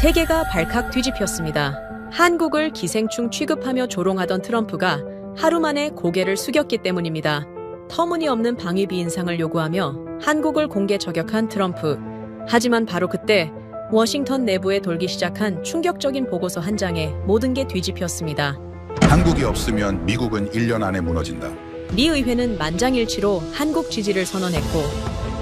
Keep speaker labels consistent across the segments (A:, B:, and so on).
A: 세계가 발칵 뒤집혔습니다. 한국을 기생충 취급하며 조롱하던 트럼프가 하루 만에 고개를 숙였기 때문입니다. 터무니없는 방위비 인상을 요구하며 한국을 공개 저격한 트럼프. 하지만 바로 그때 워싱턴 내부에 돌기 시작한 충격적인 보고서 한 장에 모든 게 뒤집혔습니다.
B: 한국이 없으면 미국은 1년 안에 무너진다.
A: 미 의회는 만장일치로 한국 지지를 선언했고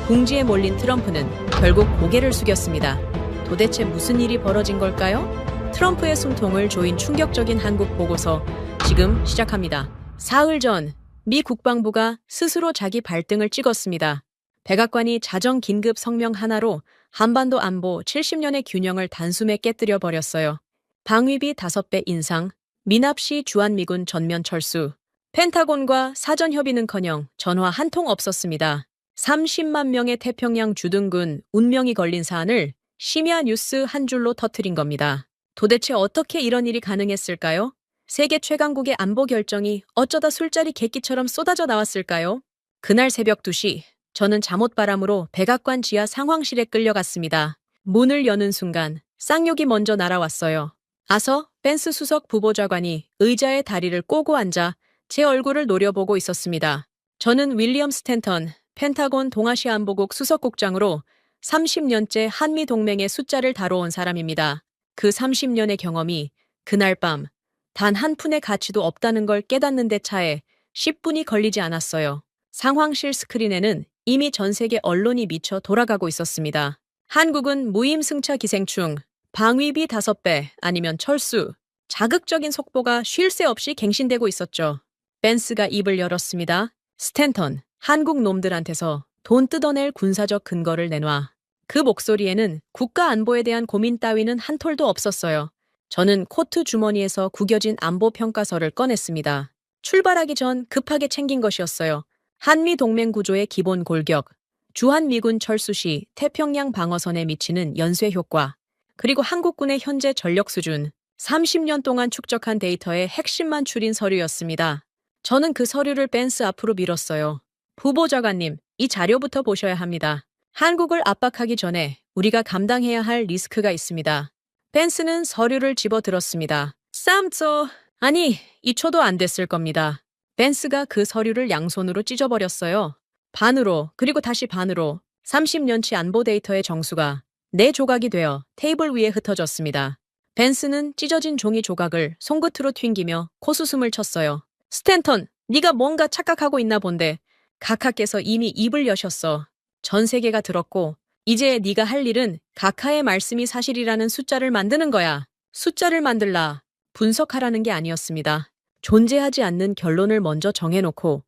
A: 궁지에 몰린 트럼프는 결국 고개를 숙였습니다. 도대체 무슨 일이 벌어진 걸까요? 트럼프의 숨통을 조인 충격적인 한국 보고서 지금 시작합니다. 사흘 전 미 국방부가 스스로 자기 발등을 찍었습니다. 백악관이 자정 긴급 성명 하나로 한반도 안보 70년의 균형을 단숨에 깨뜨려 버렸어요. 방위비 5배 인상, 미납시 주한미군 전면 철수, 펜타곤과 사전 협의는커녕 전화 한 통 없었습니다. 30만 명의 태평양 주둔군 운명이 걸린 사안을 심야 뉴스 한 줄로 터뜨린 겁니다. 도대체 어떻게 이런 일이 가능했을까요? 세계 최강국의 안보 결정이 어쩌다 술자리 객기처럼 쏟아져 나왔을까요? 그날 새벽 2시, 저는 잠옷바람으로 백악관 지하 상황실에 끌려갔습니다. 문을 여는 순간 쌍욕이 먼저 날아왔어요. 아서 펜스 수석 부보좌관이 의자에 다리를 꼬고 앉아 제 얼굴을 노려보고 있었습니다. 저는 윌리엄 스탠턴, 펜타곤 동아시아 안보국 수석국장으로 30년째 한미 동맹의 숫자를 다뤄온 사람입니다. 그 30년의 경험이 그날 밤 단 한 푼의 가치도 없다는 걸 깨닫는 데 차에 10분이 걸리지 않았어요. 상황실 스크린에는 이미 전 세계 언론이 미쳐 돌아가고 있었습니다. 한국은 무임승차 기생충, 방위비 5배 아니면 철수, 자극적인 속보가 쉴 새 없이 갱신되고 있었죠. 펜스가 입을 열었습니다. 스탠턴, 한국 놈들한테서 돈 뜯어낼 군사적 근거를 내놔. 그 목소리에는 국가 안보에 대한 고민 따위는 한 톨도 없었어요. 저는 코트 주머니에서 구겨진 안보 평가서를 꺼냈습니다. 출발하기 전 급하게 챙긴 것이었어요. 한미 동맹 구조의 기본 골격, 주한미군 철수 시 태평양 방어선에 미치는 연쇄 효과, 그리고 한국군의 현재 전력 수준, 30년 동안 축적한 데이터의 핵심만 추린 서류였습니다. 저는 그 서류를 펜스 앞으로 밀었어요. 부보좌관님, 이 자료부터 보셔야 합니다. 한국을 압박하기 전에 우리가 감당해야 할 리스크가 있습니다. 펜스는 서류를 집어들었습니다. 쌈쏘, 아니, 2초도 안 됐을 겁니다. 펜스가 그 서류를 양손으로 찢어버렸어요. 반으로, 그리고 다시 반으로 30년치 안보 데이터의 정수가 4조각이 되어 테이블 위에 흩어졌습니다. 펜스는 찢어진 종이 조각을 손끝으로 튕기며 코수숨을 쳤어요. 스탠턴, 네가 뭔가 착각하고 있나 본데 각하께서 이미 입을 여셨어. 전 세계가 들었고 이제 네가 할 일은 각하의 말씀이 사실이라는 숫자를 만드는 거야. 숫자를 만들라, 분석하라는 게 아니었습니다. 존재하지 않는 결론을 먼저 정해놓고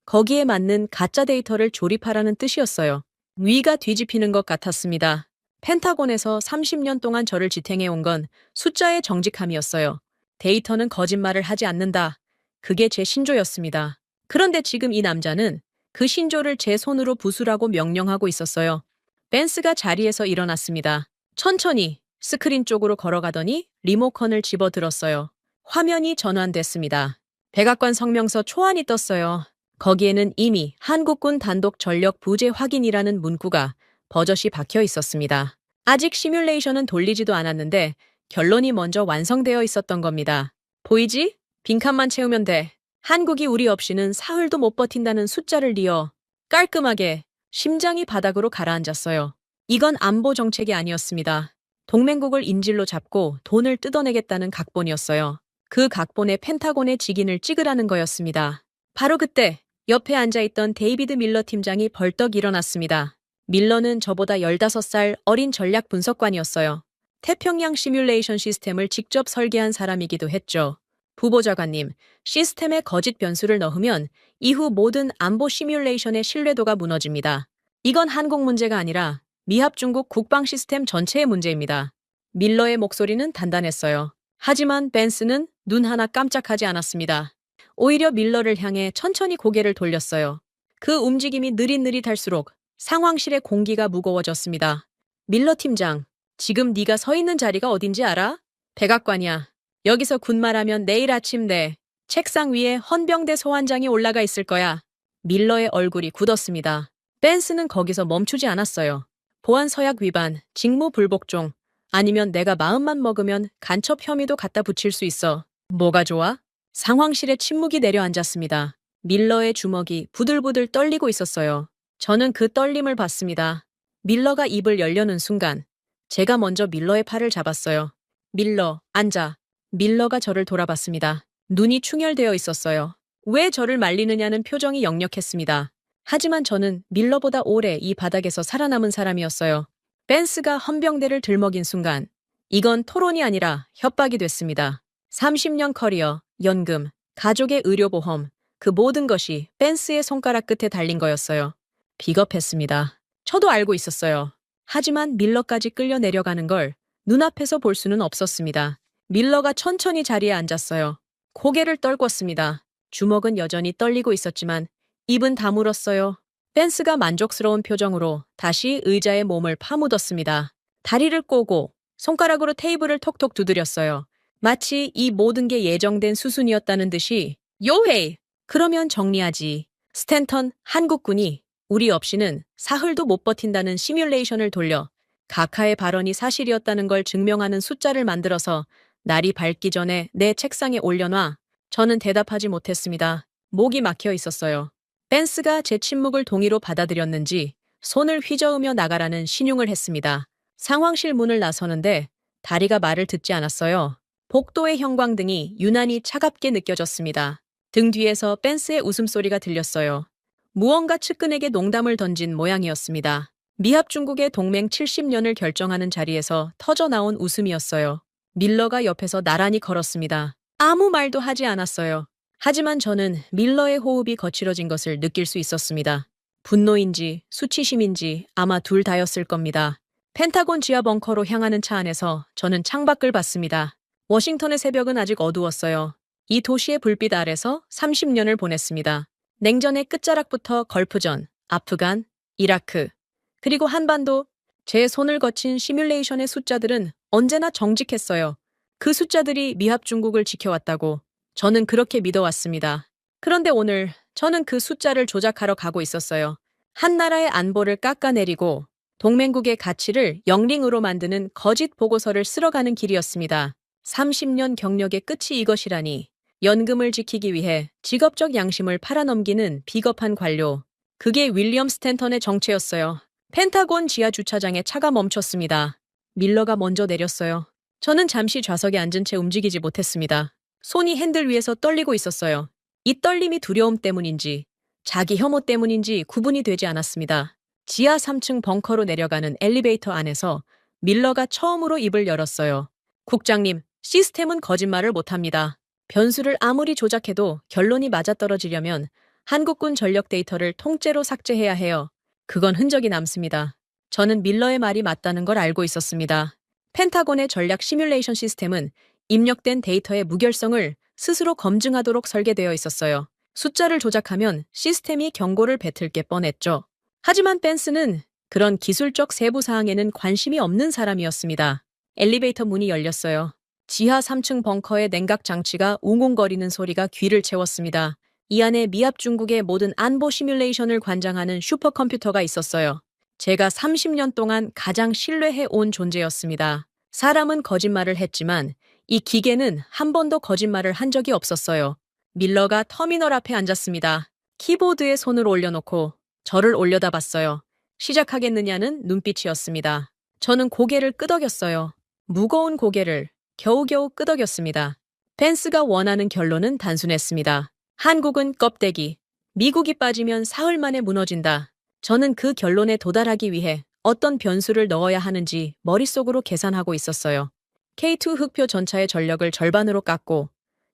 A: 거기에 맞는 가짜 데이터를 조립하라는 뜻이었어요. 위가 뒤집히는 것 같았습니다. 펜타곤에서 30년 동안 저를 지탱해온 건 숫자의 정직함이었어요. 데이터는 거짓말을 하지 않는다. 그게 제 신조였습니다. 그런데 지금 이 남자는 그 신조를 제 손으로 부수라고 명령하고 있었어요. 펜스가 자리에서 일어났습니다. 천천히 스크린 쪽으로 걸어가더니 리모컨을 집어들었어요. 화면이 전환됐습니다. 백악관 성명서 초안이 떴어요. 거기에는 이미 한국군 단독 전력 부재 확인이라는 문구가 버젓이 박혀 있었습니다. 아직 시뮬레이션은 돌리지도 않았는데 결론이 먼저 완성되어 있었던 겁니다. 보이지? 빈칸만 채우면 돼. 한국이 우리 없이는 사흘도 못 버틴다는 숫자를 이어 깔끔하게 심장이 바닥으로 가라앉았어요. 이건 안보 정책이 아니었습니다. 동맹국을 인질로 잡고 돈을 뜯어내겠다는 각본이었어요. 그 각본에 펜타곤의 직인을 찍으라는 거였습니다. 바로 그때 옆에 앉아있던 데이비드 밀러 팀장이 벌떡 일어났습니다. 밀러는 저보다 15살 어린 전략 분석관이었어요. 태평양 시뮬레이션 시스템을 직접 설계한 사람이기도 했죠. 부보좌관님, 시스템에 거짓 변수를 넣으면 이후 모든 안보 시뮬레이션의 신뢰도가 무너집니다. 이건 한국 문제가 아니라 미합중국 국방 시스템 전체의 문제입니다. 밀러의 목소리는 단단했어요. 하지만 펜스는 눈 하나 깜짝하지 않았습니다. 오히려 밀러를 향해 천천히 고개를 돌렸어요. 그 움직임이 느릿느릿할수록 상황실의 공기가 무거워졌습니다. 밀러 팀장, 지금 네가 서 있는 자리가 어딘지 알아? 백악관이야. 여기서 군말하면 내일 아침 내 책상 위에 헌병대 소환장이 올라가 있을 거야. 밀러의 얼굴이 굳었습니다. 펜스는 거기서 멈추지 않았어요. 보안 서약 위반, 직무 불복종, 아니면 내가 마음만 먹으면 간첩 혐의도 갖다 붙일 수 있어. 뭐가 좋아? 상황실에 침묵이 내려앉았습니다. 밀러의 주먹이 부들부들 떨리고 있었어요. 저는 그 떨림을 봤습니다. 밀러가 입을 열려는 순간 제가 먼저 밀러의 팔을 잡았어요. 밀러, 앉아. 밀러가 저를 돌아봤습니다. 눈이 충혈되어 있었어요. 왜 저를 말리느냐는 표정이 역력했습니다. 하지만 저는 밀러보다 오래 이 바닥에서 살아남은 사람이었어요. 벤스가 헌병대를 들먹인 순간 이건 토론이 아니라 협박이 됐습니다. 30년 커리어, 연금, 가족의 의료보험, 그 모든 것이 벤스의 손가락 끝에 달린 거였어요. 비겁했습니다. 저도 알고 있었어요. 하지만 밀러까지 끌려 내려가는 걸 눈앞에서 볼 수는 없었습니다. 밀러가 천천히 자리에 앉았어요. 고개를 떨궜습니다. 주먹은 여전히 떨리고 있었지만 입은 다물었어요. 벤스가 만족스러운 표정으로 다시 의자에 몸을 파묻었습니다. 다리를 꼬고 손가락으로 테이블을 톡톡 두드렸어요. 마치 이 모든 게 예정된 수순이었다는 듯이 요헤이! 그러면 정리하지. 스탠턴 한국군이 우리 없이는 사흘도 못 버틴다는 시뮬레이션을 돌려 각하의 발언이 사실이었다는 걸 증명하는 숫자를 만들어서 날이 밝기 전에 내 책상에 올려놔. 저는 대답하지 못했습니다. 목이 막혀 있었어요. 벤스가 제 침묵을 동의로 받아들였는지 손을 휘저으며 나가라는 신용을 했습니다. 상황실 문을 나서는데 다리가 말을 듣지 않았어요. 복도의 형광등이 유난히 차갑게 느껴졌습니다. 등 뒤에서 벤스의 웃음소리가 들렸어요. 무언가 측근에게 농담을 던진 모양이었습니다. 미합 중국의 동맹 70년을 결정하는 자리에서 터져나온 웃음이었어요. 밀러가 옆에서 나란히 걸었습니다. 아무 말도 하지 않았어요. 하지만 저는 밀러의 호흡이 거칠어진 것을 느낄 수 있었습니다. 분노인지 수치심인지 아마 둘 다였을 겁니다. 펜타곤 지하 벙커로 향하는 차 안에서 저는 창밖을 봤습니다. 워싱턴의 새벽은 아직 어두웠어요. 이 도시의 불빛 아래서 30년을 보냈습니다. 냉전의 끝자락부터 걸프전, 아프간, 이라크, 그리고 한반도, 제 손을 거친 시뮬레이션의 숫자들은 언제나 정직했어요. 그 숫자들이 미합 중국을 지켜왔다고 저는 그렇게 믿어왔습니다. 그런데 오늘 저는 그 숫자를 조작하러 가고 있었어요. 한 나라의 안보를 깎아내리고 동맹국의 가치를 영링으로 만드는 거짓 보고서를 쓸어가는 길이었습니다. 30년 경력의 끝이 이것이라니. 연금을 지키기 위해 직업적 양심을 팔아넘기는 비겁한 관료. 그게 윌리엄 스탠턴의 정체였어요. 펜타곤 지하 주차장에 차가 멈췄습니다. 밀러가 먼저 내렸어요. 저는 잠시 좌석에 앉은 채 움직이지 못했습니다. 손이 핸들 위에서 떨리고 있었어요. 이 떨림이 두려움 때문인지 자기 혐오 때문인지 구분이 되지 않았습니다. 지하 3층 벙커로 내려가는 엘리베이터 안에서 밀러가 처음으로 입을 열었어요. 국장님, 시스템은 거짓말을 못합니다. 변수를 아무리 조작해도 결론이 맞아떨어지려면 한국군 전력 데이터를 통째로 삭제해야 해요. 그건 흔적이 남습니다. 저는 밀러의 말이 맞다는 걸 알고 있었습니다. 펜타곤의 전략 시뮬레이션 시스템은 입력된 데이터의 무결성을 스스로 검증하도록 설계되어 있었어요. 숫자를 조작하면 시스템이 경고를 뱉을 게 뻔했죠. 하지만 벤스는 그런 기술적 세부 사항에는 관심이 없는 사람이었습니다. 엘리베이터 문이 열렸어요. 지하 3층 벙커의 냉각 장치가 웅웅거리는 소리가 귀를 채웠습니다. 이 안에 미합 중국의 모든 안보 시뮬레이션을 관장하는 슈퍼컴퓨터가 있었어요. 제가 30년 동안 가장 신뢰해 온 존재였습니다. 사람은 거짓말을 했지만 이 기계는 한 번도 거짓말을 한 적이 없었어요. 밀러가 터미널 앞에 앉았습니다. 키보드에 손을 올려놓고 저를 올려다봤어요. 시작하겠느냐는 눈빛이었습니다. 저는 고개를 끄덕였어요. 무거운 고개를 겨우겨우 끄덕였습니다. 펜스가 원하는 결론은 단순했습니다. 한국은 껍데기, 미국이 빠지면 사흘 만에 무너진다. 저는 그 결론에 도달하기 위해 어떤 변수를 넣어야 하는지 머릿속으로 계산하고 있었어요. K2 흑표 전차의 전력을 절반으로 깎고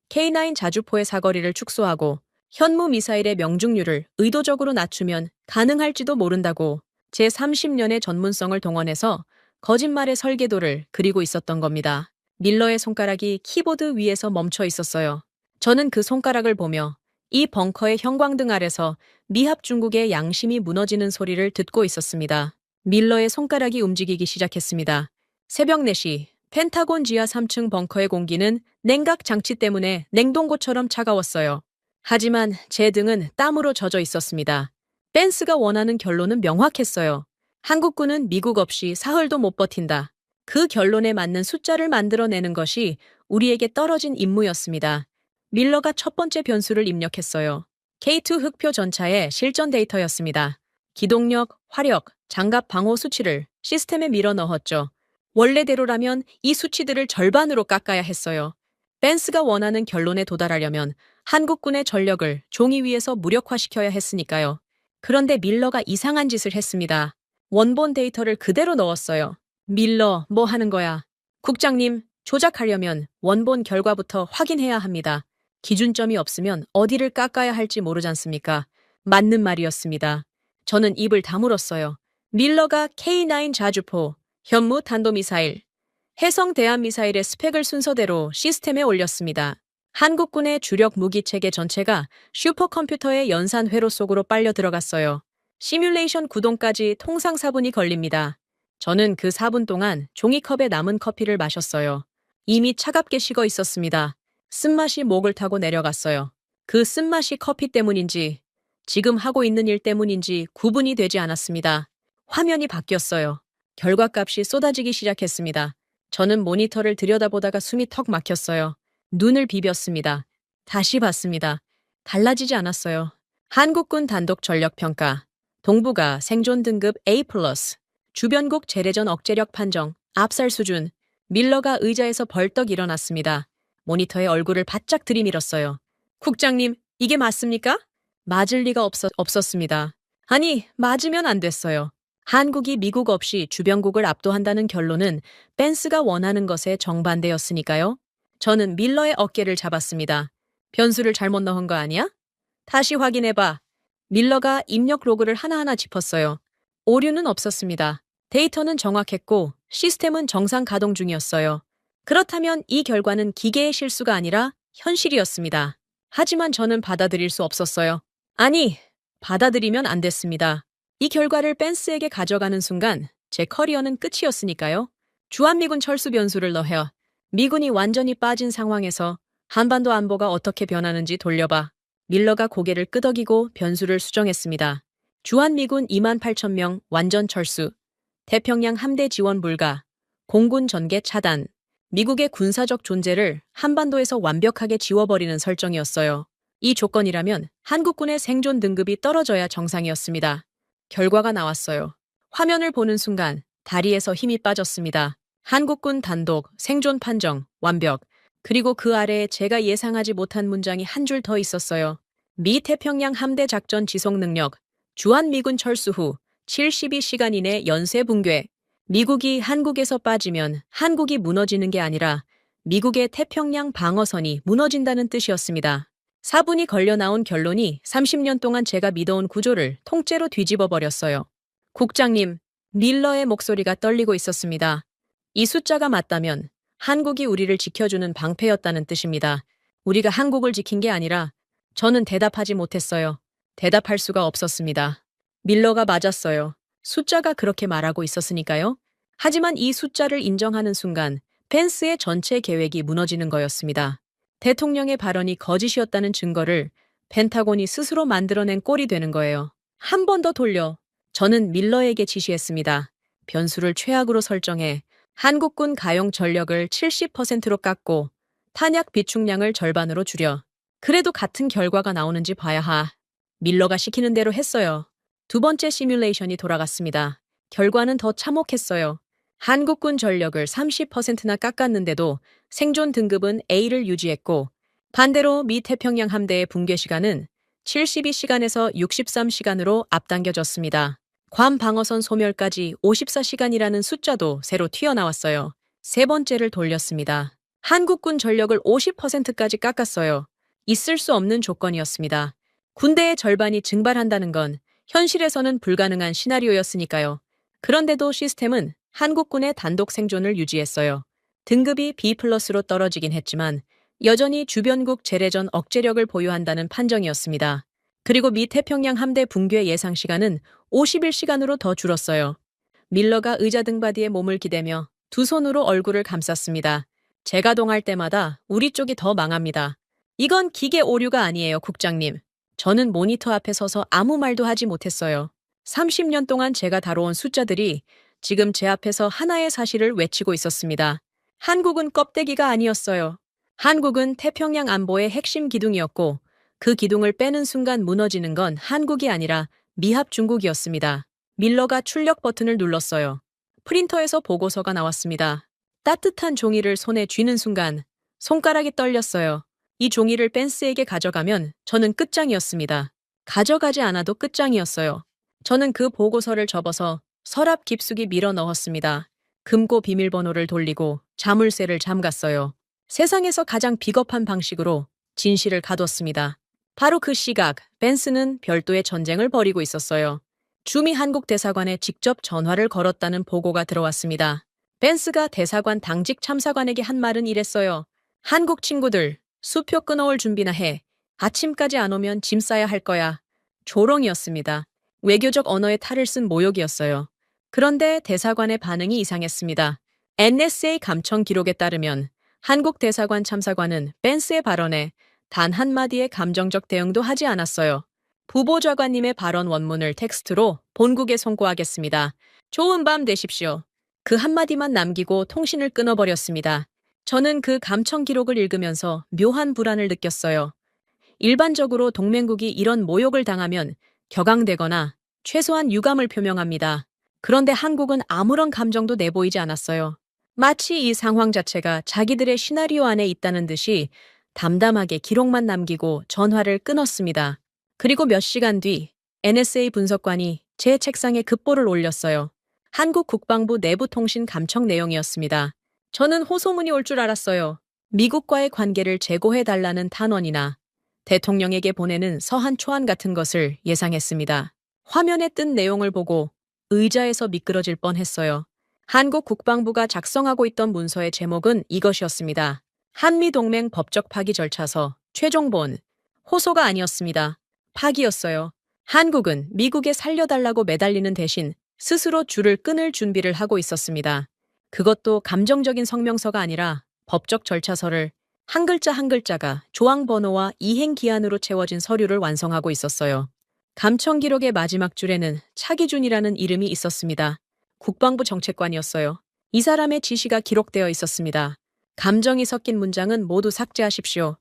A: K9 자주포의 사거리를 축소하고 현무 미사일의 명중률을 의도적으로 낮추면 가능할지도 모른다고 제 30년의 전문성을 동원해서 거짓말의 설계도를 그리고 있었던 겁니다. 밀러의 손가락이 키보드 위에서 멈춰 있었어요. 저는 그 손가락을 보며 이 벙커의 형광등 아래서 미합 중국의 양심이 무너지는 소리를 듣고 있었습니다. 밀러의 손가락이 움직이기 시작했습니다. 새벽 4시 펜타곤 지하 3층 벙커의 공기는 냉각 장치 때문에 냉동고처럼 차가웠어요. 하지만 제 등은 땀으로 젖어 있었습니다. 벤스가 원하는 결론은 명확했어요. 한국군은 미국 없이 사흘도 못 버틴다. 그 결론에 맞는 숫자를 만들어내는 것이 우리에게 떨어진 임무였습니다. 밀러가 첫 번째 변수를 입력했어요. K2 흑표 전차의 실전 데이터였습니다. 기동력, 화력, 장갑 방호 수치를 시스템에 밀어 넣었죠. 원래대로라면 이 수치들을 절반으로 깎아야 했어요. 벤스가 원하는 결론에 도달하려면 한국군의 전력을 종이 위에서 무력화시켜야 했으니까요. 그런데 밀러가 이상한 짓을 했습니다. 원본 데이터를 그대로 넣었어요. 밀러, 뭐 하는 거야? 국장님, 조작하려면 원본 결과부터 확인해야 합니다. 기준점이 없으면 어디를 깎아야 할지 모르잖습니까? 맞는 말이었습니다. 저는 입을 다물었어요. 밀러가 K9 자주포, 현무 탄도미사일, 해성 대한미사일의 스펙을 순서대로 시스템에 올렸습니다. 한국군의 주력 무기체계 전체가 슈퍼컴퓨터의 연산 회로 속으로 빨려 들어갔어요. 시뮬레이션 구동까지 통상 4분이 걸립니다. 저는 그 4분 동안 종이컵에 남은 커피를 마셨어요. 이미 차갑게 식어 있었습니다. 쓴맛이 목을 타고 내려갔어요. 그 쓴맛이 커피 때문인지 지금 하고 있는 일 때문인지 구분이 되지 않았습니다. 화면이 바뀌었어요. 결과값이 쏟아지기 시작했습니다. 저는 모니터를 들여다보다가 숨이 턱 막혔어요. 눈을 비볐습니다. 다시 봤습니다. 달라지지 않았어요. 한국군 단독 전력 평가. 동부가 생존 등급 A+, 주변국 재래전 억제력 판정, 압살 수준. 밀러가 의자에서 벌떡 일어났습니다. 모니터에 얼굴을 바짝 들이밀었어요. 국장님, 이게 맞습니까? 맞을 리가 없었습니다. 아니, 맞으면 안 됐어요. 한국이 미국 없이 주변국을 압도한다는 결론은 벤스가 원하는 것에 정반대였으니까요. 저는 밀러의 어깨를 잡았습니다. 변수를 잘못 넣은 거 아니야? 다시 확인해봐. 밀러가 입력 로그를 하나하나 짚었어요. 오류는 없었습니다. 데이터는 정확했고 시스템은 정상 가동 중이었어요. 그렇다면 이 결과는 기계의 실수가 아니라 현실이었습니다. 하지만 저는 받아들일 수 없었어요. 아니, 받아들이면 안 됐습니다. 이 결과를 벤스에게 가져가는 순간 제 커리어는 끝이었으니까요. 주한미군 철수 변수를 넣어 미군이 완전히 빠진 상황에서 한반도 안보가 어떻게 변하는지 돌려봐. 밀러가 고개를 끄덕이고 변수를 수정했습니다. 주한미군 28,000명 완전 철수. 태평양 함대 지원 불가. 공군 전개 차단. 미국의 군사적 존재를 한반도에서 완벽하게 지워버리는 설정이었어요. 이 조건이라면 한국군의 생존 등급이 떨어져야 정상이었습니다. 결과가 나왔어요. 화면을 보는 순간 다리에서 힘이 빠졌습니다. 한국군 단독, 생존 판정, 완벽. 그리고 그 아래에 제가 예상하지 못한 문장이 한 줄 더 있었어요. 미 태평양 함대 작전 지속 능력. 주한미군 철수 후 72시간 이내 연쇄 붕괴. 미국이 한국에서 빠지면 한국이 무너지는 게 아니라 미국의 태평양 방어선이 무너진다는 뜻이었습니다. 4분이 걸려 나온 결론이 30년 동안 제가 믿어온 구조를 통째로 뒤집어 버렸어요. 국장님, 밀러의 목소리가 떨리고 있었습니다. 이 숫자가 맞다면 한국이 우리를 지켜주는 방패였다는 뜻입니다. 우리가 한국을 지킨 게 아니라 저는 대답하지 못했어요. 대답할 수가 없었습니다. 밀러가 맞았어요. 숫자가 그렇게 말하고 있었으니까요. 하지만 이 숫자를 인정하는 순간 펜스의 전체 계획이 무너지는 거였습니다. 대통령의 발언이 거짓이었다는 증거를 펜타곤이 스스로 만들어낸 꼴이 되는 거예요. 한 번 더 돌려. 저는 밀러에게 지시했습니다. 변수를 최악으로 설정해 한국군 가용 전력을 70%로 깎고 탄약 비축량을 절반으로 줄여. 그래도 같은 결과가 나오는지 봐야 하. 밀러가 시키는 대로 했어요. 두 번째 시뮬레이션이 돌아갔습니다. 결과는 더 참혹했어요. 한국군 전력을 30%나 깎았는데도 생존 등급은 A를 유지했고 반대로 미 태평양 함대의 붕괴 시간은 72시간에서 63시간으로 앞당겨졌습니다. 괌 방어선 소멸까지 54시간이라는 숫자도 새로 튀어나왔어요. 세 번째를 돌렸습니다. 한국군 전력을 50%까지 깎았어요. 있을 수 없는 조건이었습니다. 군대의 절반이 증발한다는 건 현실에서는 불가능한 시나리오였으니까요. 그런데도 시스템은 한국군의 단독 생존을 유지했어요. 등급이 B+로 떨어지긴 했지만 여전히 주변국 재래전 억제력을 보유한다는 판정이었습니다. 그리고 미 태평양 함대 붕괴 예상 시간은 51시간으로 더 줄었어요. 밀러가 의자 등받이에 몸을 기대며 두 손으로 얼굴을 감쌌습니다. 제가 동할 때마다 우리 쪽이 더 망합니다. 이건 기계 오류가 아니에요, 국장님. 저는 모니터 앞에 서서 아무 말도 하지 못했어요. 30년 동안 제가 다뤄온 숫자들이 지금 제 앞에서 하나의 사실을 외치고 있었습니다. 한국은 껍데기가 아니었어요. 한국은 태평양 안보의 핵심 기둥이었고 그 기둥을 빼는 순간 무너지는 건 한국이 아니라 미합 중국이었습니다. 밀러가 출력 버튼을 눌렀어요. 프린터에서 보고서가 나왔습니다. 따뜻한 종이를 손에 쥐는 순간 손가락이 떨렸어요. 이 종이를 벤스에게 가져가면 저는 끝장이었습니다. 가져가지 않아도 끝장이었어요. 저는 그 보고서를 접어서 서랍 깊숙이 밀어 넣었습니다. 금고 비밀번호를 돌리고 자물쇠를 잠갔어요. 세상에서 가장 비겁한 방식으로 진실을 가뒀습니다. 바로 그 시각, 벤스는 별도의 전쟁을 벌이고 있었어요. 주미 한국 대사관에 직접 전화를 걸었다는 보고가 들어왔습니다. 벤스가 대사관 당직 참사관에게 한 말은 이랬어요. 한국 친구들, 수표 끊어올 준비나 해. 아침까지 안 오면 짐 싸야 할 거야. 조롱이었습니다. 외교적 언어의 탈을 쓴 모욕이었어요. 그런데 대사관의 반응이 이상했습니다. NSA 감청 기록에 따르면 한국 대사관 참사관은 벤스의 발언에 단 한마디의 감정적 대응도 하지 않았어요. 부보좌관님의 발언 원문을 텍스트로 본국에 송고하겠습니다. 좋은 밤 되십시오. 그 한마디만 남기고 통신을 끊어버렸습니다. 저는 그 감청 기록을 읽으면서 묘한 불안을 느꼈어요. 일반적으로 동맹국이 이런 모욕을 당하면 격앙되거나 최소한 유감을 표명합니다. 그런데 한국은 아무런 감정도 내보이지 않았어요. 마치 이 상황 자체가 자기들의 시나리오 안에 있다는 듯이 담담하게 기록만 남기고 전화를 끊었습니다. 그리고 몇 시간 뒤 NSA 분석관이 제 책상에 급보를 올렸어요. 한국 국방부 내부 통신 감청 내용이었습니다. 저는 호소문이 올 줄 알았어요. 미국과의 관계를 재고해달라는 탄원이나 대통령에게 보내는 서한 초안 같은 것을 예상했습니다. 화면에 뜬 내용을 보고 의자에서 미끄러질 뻔했어요. 한국 국방부가 작성하고 있던 문서의 제목은 이것이었습니다. 한미동맹 법적 파기 절차서 최종본. 호소가 아니었습니다. 파기였어요. 한국은 미국에 살려달라고 매달리는 대신 스스로 줄을 끊을 준비를 하고 있었습니다. 그것도 감정적인 성명서가 아니라 법적 절차서를 한 글자 한 글자가 조항 번호와 이행 기한으로 채워진 서류를 완성하고 있었어요. 감청 기록의 마지막 줄에는 차기준이라는 이름이 있었습니다. 국방부 정책관이었어요. 이 사람의 지시가 기록되어 있었습니다. 감정이 섞인 문장은 모두 삭제하십시오.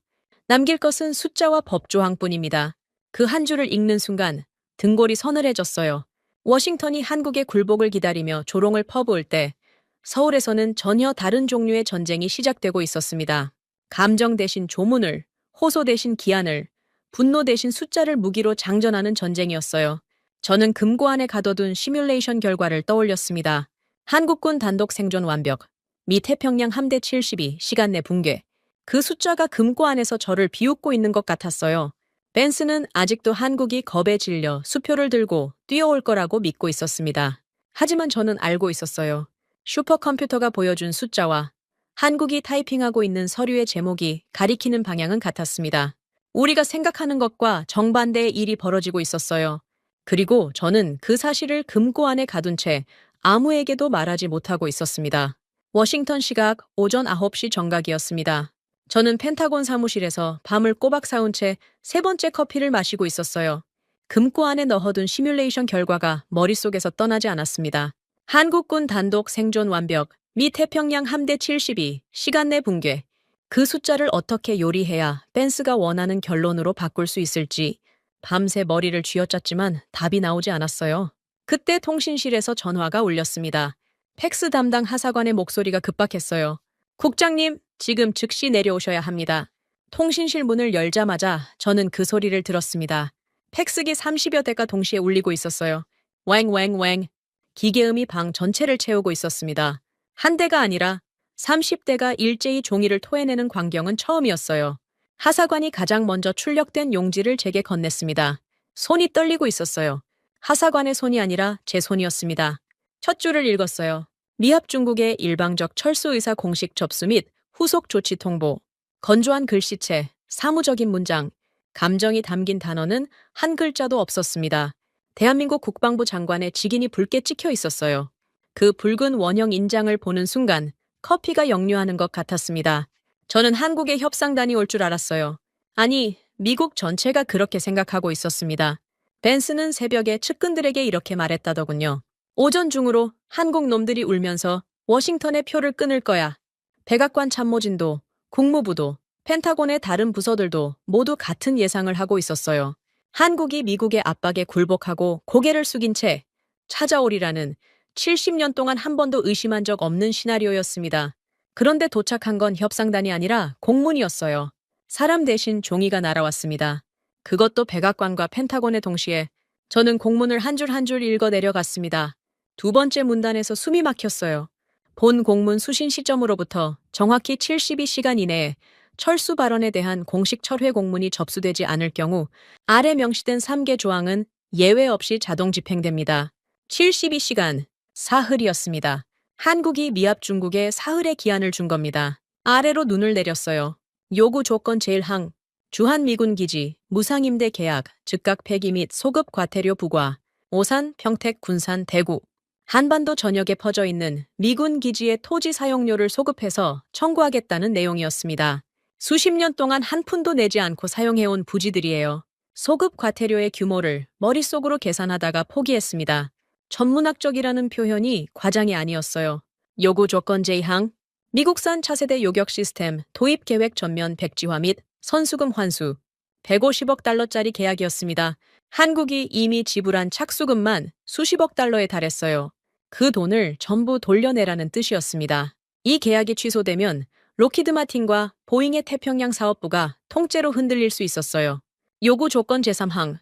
A: 남길 것은 숫자와 법조항뿐입니다. 그 한 줄을 읽는 순간 등골이 서늘해졌어요. 워싱턴이 한국의 굴복을 기다리며 조롱을 퍼부을 때 서울에서는 전혀 다른 종류의 전쟁이 시작되고 있었습니다. 감정 대신 조문을, 호소 대신 기한을, 분노 대신 숫자를 무기로 장전하는 전쟁이었어요. 저는 금고 안에 가둬둔 시뮬레이션 결과를 떠올렸습니다. 한국군 단독 생존 완벽, 미 태평양 함대 72, 시간 내 붕괴. 그 숫자가 금고 안에서 저를 비웃고 있는 것 같았어요. 벤스는 아직도 한국이 겁에 질려 수표를 들고 뛰어올 거라고 믿고 있었습니다. 하지만 저는 알고 있었어요. 슈퍼컴퓨터가 보여준 숫자와 한국이 타이핑하고 있는 서류의 제목이 가리키는 방향은 같았습니다. 우리가 생각하는 것과 정반대의 일이 벌어지고 있었어요. 그리고 저는 그 사실을 금고 안에 가둔 채 아무에게도 말하지 못하고 있었습니다. 워싱턴 시각 오전 9시 정각이었습니다. 저는 펜타곤 사무실에서 밤을 꼬박 새운 채 세 번째 커피를 마시고 있었어요. 금고 안에 넣어둔 시뮬레이션 결과가 머릿속에서 떠나지 않았습니다. 한국군 단독 생존 완벽, 미 태평양 함대 72, 시간 내 붕괴. 그 숫자를 어떻게 요리해야 벤스가 원하는 결론으로 바꿀 수 있을지 밤새 머리를 쥐어짰지만 답이 나오지 않았어요. 그때 통신실에서 전화가 울렸습니다. 팩스 담당 하사관의 목소리가 급박했어요. 국장님, 지금 즉시 내려오셔야 합니다. 통신실 문을 열자마자 저는 그 소리를 들었습니다. 팩스기 30여 대가 동시에 울리고 있었어요. 왱왱왱. 기계음이 방 전체를 채우고 있었습니다. 한 대가 아니라 30대가 일제히 종이를 토해내는 광경은 처음이었어요. 하사관이 가장 먼저 출력된 용지를 제게 건넸습니다. 손이 떨리고 있었어요. 하사관의 손이 아니라 제 손이었습니다. 첫 줄을 읽었어요. 미합 중국의 일방적 철수 의사 공식 접수 및 후속 조치 통보. 건조한 글씨체, 사무적인 문장, 감정이 담긴 단어는 한 글자도 없었습니다. 대한민국 국방부 장관의 직인이 붉게 찍혀 있었어요. 그 붉은 원형 인장을 보는 순간 커피가 역류하는 것 같았습니다. 저는 한국의 협상단이 올 줄 알았어요. 아니, 미국 전체가 그렇게 생각하고 있었습니다. 벤스는 새벽에 측근들에게 이렇게 말했다더군요. 오전 중으로 한국 놈들이 울면서 워싱턴의 표를 끊을 거야. 백악관 참모진도, 국무부도, 펜타곤의 다른 부서들도 모두 같은 예상을 하고 있었어요. 한국이 미국의 압박에 굴복하고 고개를 숙인 채 찾아오리라는 70년 동안 한 번도 의심한 적 없는 시나리오였습니다. 그런데 도착한 건 협상단이 아니라 공문이었어요. 사람 대신 종이가 날아왔습니다. 그것도 백악관과 펜타곤에 동시에. 저는 공문을 한 줄 한 줄 읽어 내려갔습니다. 두 번째 문단에서 숨이 막혔어요. 본 공문 수신 시점으로부터 정확히 72시간 이내에 철수 발언에 대한 공식 철회 공문이 접수되지 않을 경우 아래 명시된 3개 조항은 예외 없이 자동 집행됩니다. 72시간, 사흘이었습니다. 한국이 미합 중국에 사흘의 기한을 준 겁니다. 아래로 눈을 내렸어요. 요구 조건 제1항, 주한미군 기지, 무상임대 계약, 즉각 폐기 및 소급 과태료 부과, 오산, 평택, 군산, 대구, 한반도 전역에 퍼져 있는 미군 기지의 토지 사용료를 소급해서 청구하겠다는 내용이었습니다. 수십 년 동안 한 푼도 내지 않고 사용해온 부지들이에요. 소급 과태료의 규모를 머릿속으로 계산하다가 포기했습니다. 천문학적이라는 표현이 과장이 아니었어요. 요구 조건 제2항, 미국산 차세대 요격 시스템 도입 계획 전면 백지화 및 선수금 환수, 150억 달러짜리 계약이었습니다. 한국이 이미 지불한 착수금만 수십억 달러에 달했어요. 그 돈을 전부 돌려내라는 뜻이었습니다. 이 계약이 취소되면 록히드 마틴과 보잉의 태평양 사업부가 통째로 흔들릴 수 있었어요. 요구 조건 제3항,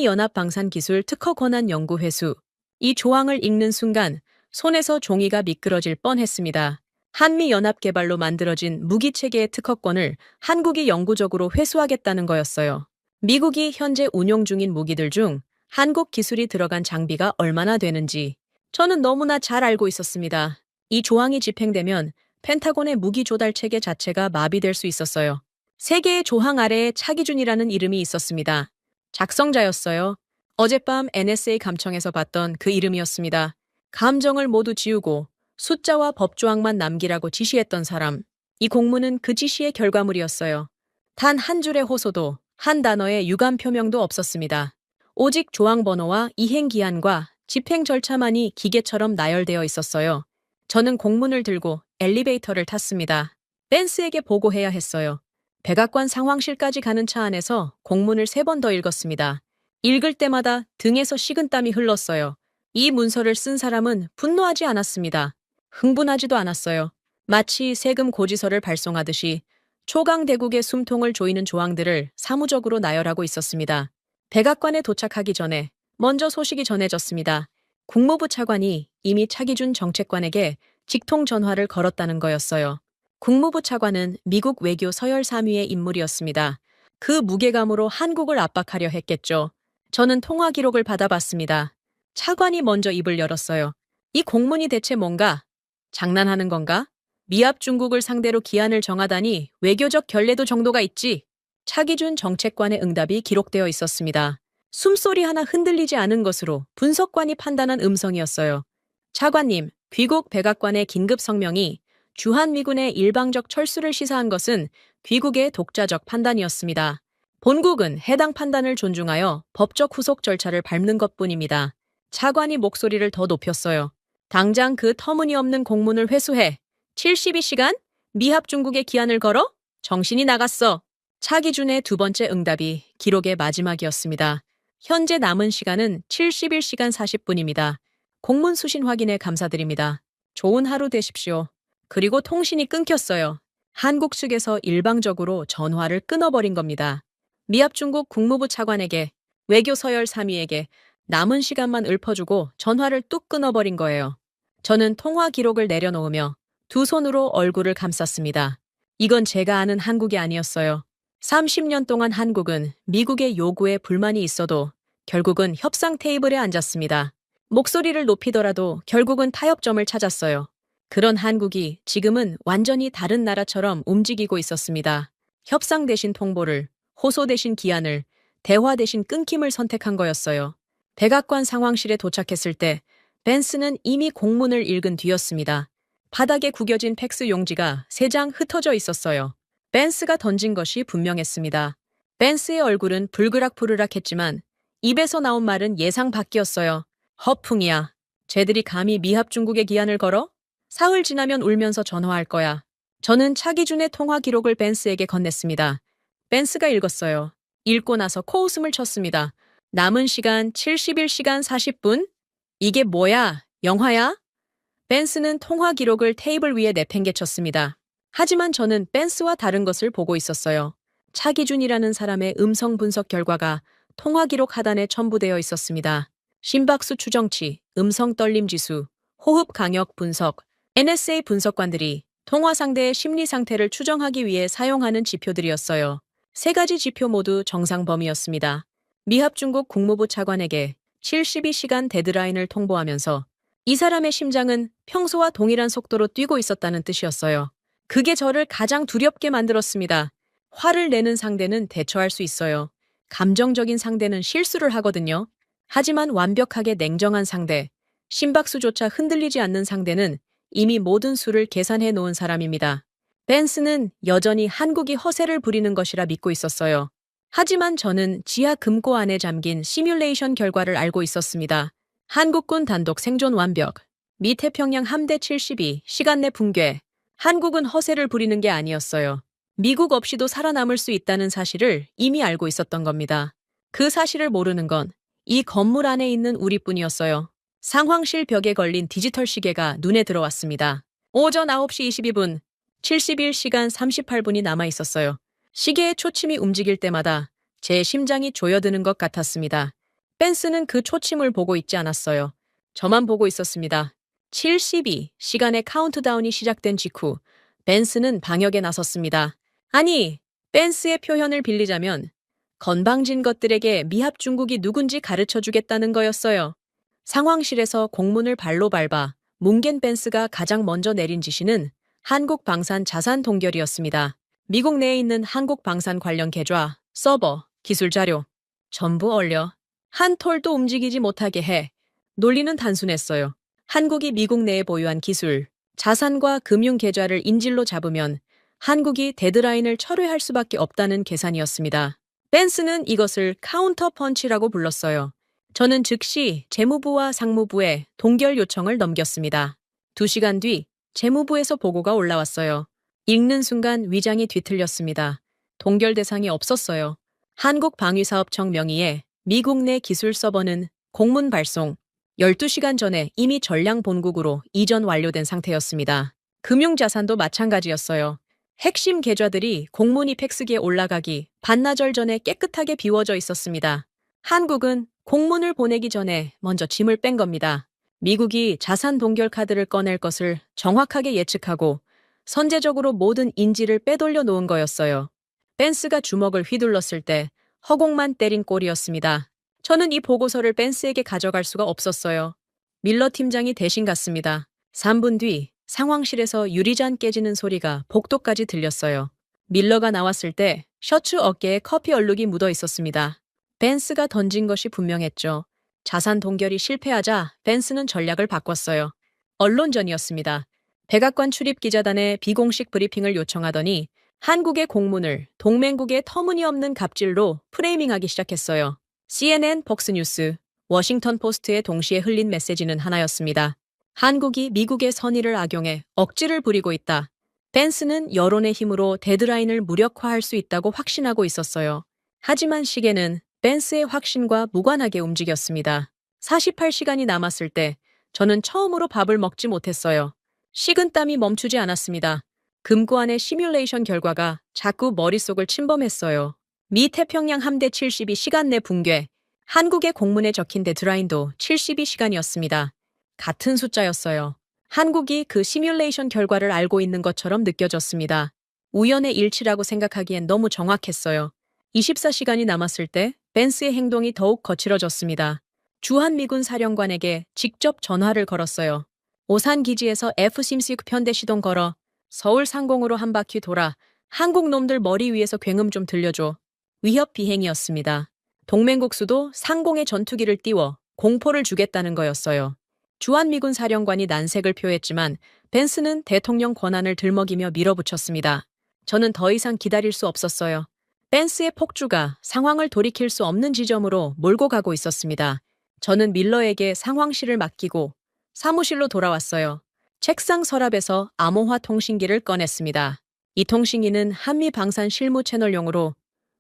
A: 한미연합방산기술 특허 권한 연구 회수. 이 조항을 읽는 순간 손에서 종이가 미끄러질 뻔했습니다. 한미연합개발로 만들어진 무기체계의 특허권을 한국이 영구적으로 회수하겠다는 거였어요. 미국이 현재 운용 중인 무기들 중 한국 기술이 들어간 장비가 얼마나 되는지 저는 너무나 잘 알고 있었습니다. 이 조항이 집행되면 펜타곤의 무기 조달 체계 자체가 마비될 수 있었어요. 세 개의 조항 아래에 차기준이라는 이름이 있었습니다. 작성자였어요. 어젯밤 NSA 감청에서 봤던 그 이름이었습니다. 감정을 모두 지우고 숫자와 법조항만 남기라고 지시했던 사람. 이 공문은 그 지시의 결과물이었어요. 단 한 줄의 호소도, 한 단어의 유감 표명도 없었습니다. 오직 조항 번호와 이행 기한과 집행 절차만이 기계처럼 나열되어 있었어요. 저는 공문을 들고 엘리베이터를 탔습니다. 댄스에게 보고해야 했어요. 백악관 상황실까지 가는 차 안에서 공문을 3번 더 읽었습니다. 읽을 때마다 등에서 식은땀이 흘렀어요. 이 문서를 쓴 사람은 분노하지 않았습니다. 흥분하지도 않았어요. 마치 세금 고지서를 발송하듯이 초강대국의 숨통을 조이는 조항들을 사무적으로 나열하고 있었습니다. 백악관에 도착하기 전에 먼저 소식이 전해졌습니다. 국무부 차관이 이미 차기준 정책관에게 직통 전화를 걸었다는 거였어요. 국무부 차관은 미국 외교 서열 3위의 인물이었습니다. 그 무게감으로 한국을 압박하려 했겠죠. 저는 통화 기록을 받아봤습니다. 차관이 먼저 입을 열었어요. 이 공문이 대체 뭔가? 장난하는 건가? 미합 중국을 상대로 기한을 정하다니 외교적 결례도 정도가 있지. 차기준 정책관의 응답이 기록되어 있었습니다. 숨소리 하나 흔들리지 않은 것으로 분석관이 판단한 음성이었어요. 차관님, 귀국 백악관의 긴급 성명이 주한미군의 일방적 철수를 시사한 것은 귀국의 독자적 판단이었습니다. 본국은 해당 판단을 존중하여 법적 후속 절차를 밟는 것뿐입니다. 차관이 목소리를 더 높였어요. 당장 그 터무니없는 공문을 회수해. 72시간? 미합 중국의 기한을 걸어? 정신이 나갔어. 차기준의 두 번째 응답이 기록의 마지막이었습니다. 현재 남은 시간은 71시간 40분입니다. 공문 수신 확인에 감사드립니다. 좋은 하루 되십시오. 그리고 통신이 끊겼어요. 한국 측에서 일방적으로 전화를 끊어버린 겁니다. 미합 중국 국무부 차관에게, 외교 서열 3위에게 남은 시간만 읊어주고 전화를 뚝 끊어버린 거예요. 저는 통화 기록을 내려놓으며 두 손으로 얼굴을 감쌌습니다. 이건 제가 아는 한국이 아니었어요. 30년 동안 한국은 미국의 요구에 불만이 있어도 결국은 협상 테이블에 앉았습니다. 목소리를 높이더라도 결국은 타협점을 찾았어요. 그런 한국이 지금은 완전히 다른 나라처럼 움직이고 있었습니다. 협상 대신 통보를, 호소 대신 기한을, 대화 대신 끊김을 선택한 거였어요. 백악관 상황실에 도착했을 때 벤스는 이미 공문을 읽은 뒤였습니다. 바닥에 구겨진 팩스 용지가 3장 흩어져 있었어요. 벤스가 던진 것이 분명했습니다. 벤스의 얼굴은 불그락불그락했지만 입에서 나온 말은 예상 밖이었어요. 허풍이야. 쟤들이 감히 미합 중국에 기한을 걸어? 사흘 지나면 울면서 전화할 거야. 저는 차기준의 통화 기록을 벤스에게 건넸습니다. 벤스가 읽었어요. 읽고 나서 코웃음을 쳤습니다. 남은 시간 71시간 40분? 이게 뭐야? 영화야? 벤스는 통화 기록을 테이블 위에 내팽개쳤습니다. 하지만 저는 벤스와 다른 것을 보고 있었어요. 차기준이라는 사람의 음성 분석 결과가 통화 기록 하단에 첨부되어 있었습니다. 심박수 추정치, 음성 떨림 지수, 호흡 강역 분석, NSA 분석관들이 통화 상대의 심리 상태를 추정하기 위해 사용하는 지표들이었어요. 세 가지 지표 모두 정상 범위였습니다. 미합 중국 국무부 차관에게 72시간 데드라인을 통보하면서 이 사람의 심장은 평소와 동일한 속도로 뛰고 있었다는 뜻이었어요. 그게 저를 가장 두렵게 만들었습니다. 화를 내는 상대는 대처할 수 있어요. 감정적인 상대는 실수를 하거든요. 하지만 완벽하게 냉정한 상대, 심박수조차 흔들리지 않는 상대는 이미 모든 수를 계산해 놓은 사람입니다. 벤스는 여전히 한국이 허세를 부리는 것이라 믿고 있었어요. 하지만 저는 지하 금고 안에 잠긴 시뮬레이션 결과를 알고 있었습니다. 한국군 단독 생존 완벽, 미 태평양 함대 72, 시간 내 붕괴. 한국은 허세를 부리는 게 아니었어요. 미국 없이도 살아남을 수 있다는 사실을 이미 알고 있었던 겁니다. 그 사실을 모르는 건 이 건물 안에 있는 우리뿐이었어요. 상황실 벽에 걸린 디지털 시계가 눈에 들어왔습니다. 오전 9시 22분, 71시간 38분이 남아 있었어요. 시계의 초침이 움직일 때마다 제 심장이 조여드는 것 같았습니다. 벤스는 그 초침을 보고 있지 않았어요. 저만 보고 있었습니다. 72, 시간의 카운트다운이 시작된 직후 벤스는 방역에 나섰습니다. 아니, 벤스의 표현을 빌리자면 건방진 것들에게 미합 중국이 누군지 가르쳐주겠다는 거였어요. 상황실에서 공문을 발로 밟아 뭉갠 벤스가 가장 먼저 내린 지시는 한국 방산 자산 동결이었습니다. 미국 내에 있는 한국 방산 관련 계좌, 서버, 기술 자료 전부 얼려 한 톨도 움직이지 못하게 해. 논리는 단순했어요. 한국이 미국 내에 보유한 기술, 자산과 금융 계좌를 인질로 잡으면 한국이 데드라인을 철회할 수밖에 없다는 계산이었습니다. 벤스는 이것을 카운터 펀치라고 불렀어요. 저는 즉시 재무부와 상무부에 동결 요청을 넘겼습니다. 2시간 뒤 재무부에서 보고가 올라왔어요. 읽는 순간 위장이 뒤틀렸습니다. 동결 대상이 없었어요. 한국방위사업청 명의의 미국 내 기술 서버는 공문 발송 12시간 전에 이미 전량 본국으로 이전 완료된 상태였습니다. 금융자산도 마찬가지였어요. 핵심 계좌들이 공문이 팩스기에 올라가기 반나절 전에 깨끗하게 비워져 있었습니다. 한국은 공문을 보내기 전에 먼저 짐을 뺀 겁니다. 미국이 자산 동결 카드를 꺼낼 것을 정확하게 예측하고 선제적으로 모든 인지를 빼돌려 놓은 거였어요. 벤스가 주먹을 휘둘렀을 때 허공만 때린 꼴이었습니다. 저는 이 보고서를 벤스에게 가져갈 수가 없었어요. 밀러 팀장이 대신 갔습니다. 3분 뒤 상황실에서 유리잔 깨지는 소리가 복도까지 들렸어요. 밀러가 나왔을 때 셔츠 어깨에 커피 얼룩이 묻어 있었습니다. 벤스가 던진 것이 분명했죠. 자산 동결이 실패하자 벤스는 전략을 바꿨어요. 언론전이었습니다. 백악관 출입 기자단에 비공식 브리핑을 요청하더니 한국의 공문을 동맹국의 터무니없는 갑질로 프레이밍하기 시작했어요. CNN, 폭스뉴스, 워싱턴 포스트에 동시에 흘린 메시지는 하나였습니다. 한국이 미국의 선의를 악용해 억지를 부리고 있다. 벤스는 여론의 힘으로 데드라인을 무력화할 수 있다고 확신하고 있었어요. 하지만 시계는 벤스의 확신과 무관하게 움직였습니다. 48시간이 남았을 때 저는 처음으로 밥을 먹지 못했어요. 식은땀이 멈추지 않았습니다. 금고 안의 시뮬레이션 결과가 자꾸 머릿속을 침범했어요. 미 태평양 함대 72시간 내 붕괴, 한국의 공문에 적힌 데드라인도 72시간이었습니다. 같은 숫자였어요. 한국이 그 시뮬레이션 결과를 알고 있는 것처럼 느껴졌습니다. 우연의 일치라고 생각하기엔 너무 정확했어요. 24시간이 남았을 때 벤스의 행동이 더욱 거칠어졌습니다. 주한미군 사령관에게 직접 전화를 걸었어요. 오산 기지에서 F-16 편대 시동 걸어 서울 상공으로 한 바퀴 돌아 한국 놈들 머리 위에서 굉음 좀 들려줘. 위협 비행이었습니다. 동맹국 수도 상공에 전투기를 띄워 공포를 주겠다는 거였어요. 주한미군 사령관이 난색을 표했지만 벤스는 대통령 권한을 들먹이며 밀어붙였습니다. 저는 더 이상 기다릴 수 없었어요. 벤스의 폭주가 상황을 돌이킬 수 없는 지점으로 몰고 가고 있었습니다. 저는 밀러에게 상황실을 맡기고 사무실로 돌아왔어요. 책상 서랍에서 암호화 통신기를 꺼냈습니다. 이 통신기는 한미 방산 실무 채널용으로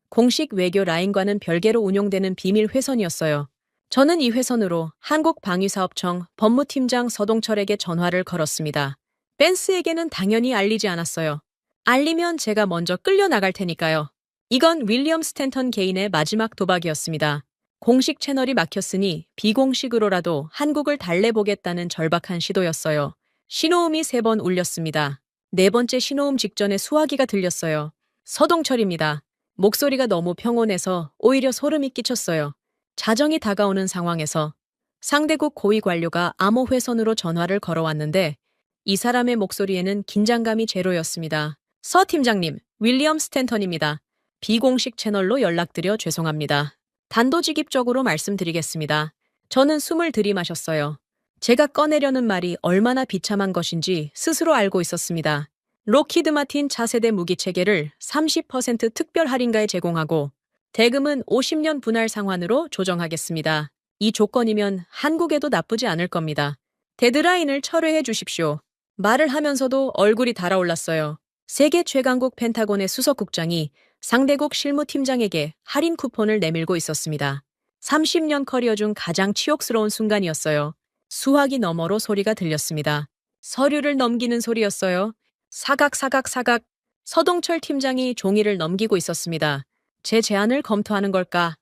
A: 공식 외교 라인과는 별개로 운용되는 비밀 회선이었어요. 저는 이 회선으로 한국방위사업청 법무팀장 서동철에게 전화를 걸었습니다. 벤스에게는 당연히 알리지 않았어요. 알리면 제가 먼저 끌려나갈 테니까요. 이건 윌리엄 스탠턴 개인의 마지막 도박이었습니다. 공식 채널이 막혔으니 비공식으로라도 한국을 달래보겠다는 절박한 시도였어요. 신호음이 3번 울렸습니다. 4번째 신호음 직전에 수화기가 들렸어요. 서동철입니다. 목소리가 너무 평온해서 오히려 소름이 끼쳤어요. 자정이 다가오는 상황에서 상대국 고위 관료가 암호회선으로 전화를 걸어왔는데 이 사람의 목소리에는 긴장감이 제로였습니다. 서 팀장님, 윌리엄 스탠턴입니다. 비공식 채널로 연락드려 죄송합니다. 단도직입적으로 말씀드리겠습니다. 저는 숨을 들이마셨어요. 제가 꺼내려는 말이 얼마나 비참한 것인지 스스로 알고 있었습니다. 록히드 마틴 차세대 무기 체계를 30% 특별 할인가에 제공하고 대금은 50년 분할 상환으로 조정하겠습니다. 이 조건이면 한국에도 나쁘지 않을 겁니다. 데드라인을 철회해 주십시오. 말을 하면서도 얼굴이 달아올랐어요. 세계 최강국 펜타곤의 수석국장이 상대국 실무팀장에게 할인 쿠폰을 내밀고 있었습니다. 30년 커리어 중 가장 치욕스러운 순간이었어요. 수화기 너머로 소리가 들렸습니다. 서류를 넘기는 소리였어요. 사각. 서동철 팀장이 종이를 넘기고 있었습니다. 제 제안을 검토하는 걸까?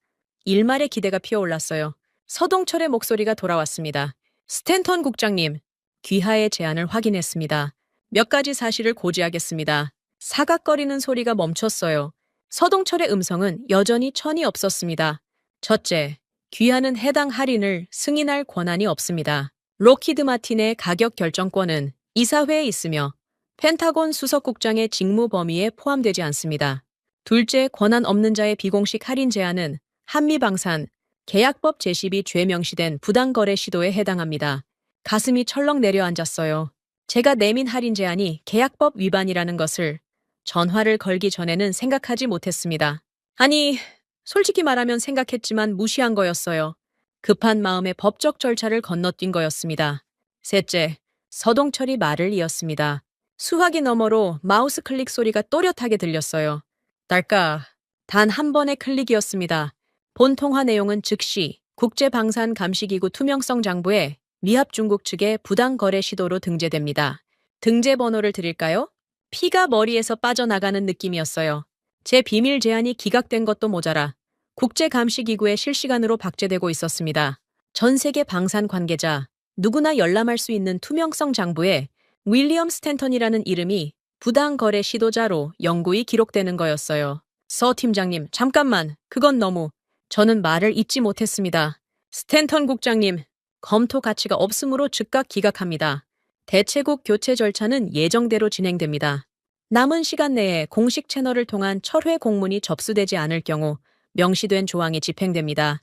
A: 일말의 기대가 피어올랐어요. 서동철의 목소리가 돌아왔습니다. 스탠턴 국장님, 귀하의 제안을 확인했습니다. 몇 가지 사실을 고지하겠습니다. 사각거리는 소리가 멈췄어요. 서동철의 음성은 여전히 천이 없었습니다. 첫째, 귀하는 해당 할인을 승인할 권한이 없습니다. 록히드 마틴의 가격 결정권은 이사회에 있으며 펜타곤 수석국장의 직무 범위에 포함되지 않습니다. 둘째, 권한 없는 자의 비공식 할인 제한은 한미방산 계약법 제12 죄 명시된 부당거래 시도에 해당합니다. 가슴이 철렁 내려앉았어요. 제가 내민 할인 제한이 계약법 위반이라는 것을 전화를 걸기 전에는 생각하지 못했습니다. 아니, 솔직히 말하면 생각했지만 무시한 거였어요. 급한 마음에 법적 절차를 건너뛴 거였습니다. 셋째, 서동철이 말을 이었습니다. 수화기 너머로 마우스 클릭 소리가 또렷하게 들렸어요. 딸까, 단 한 번의 클릭이었습니다. 본 통화 내용은 즉시 국제방산감시기구 투명성 장부에 미합 중국 측의 부당거래 시도로 등재됩니다. 등재 번호를 드릴까요? 피가 머리에서 빠져나가는 느낌이었어요. 제 비밀 제안이 기각된 것도 모자라 국제감시기구에 실시간으로 박제되고 있었습니다. 전 세계 방산 관계자, 누구나 열람할 수 있는 투명성 장부에 윌리엄 스탠턴이라는 이름이 부당거래 시도자로 영구히 기록되는 거였어요. 서 팀장님, 잠깐만, 그건 너무... 저는 말을 잇지 못했습니다. 스탠턴 국장님, 검토 가치가 없으므로 즉각 기각합니다. 대체국 교체 절차는 예정대로 진행됩니다. 남은 시간 내에 공식 채널을 통한 철회 공문이 접수되지 않을 경우 명시된 조항이 집행됩니다.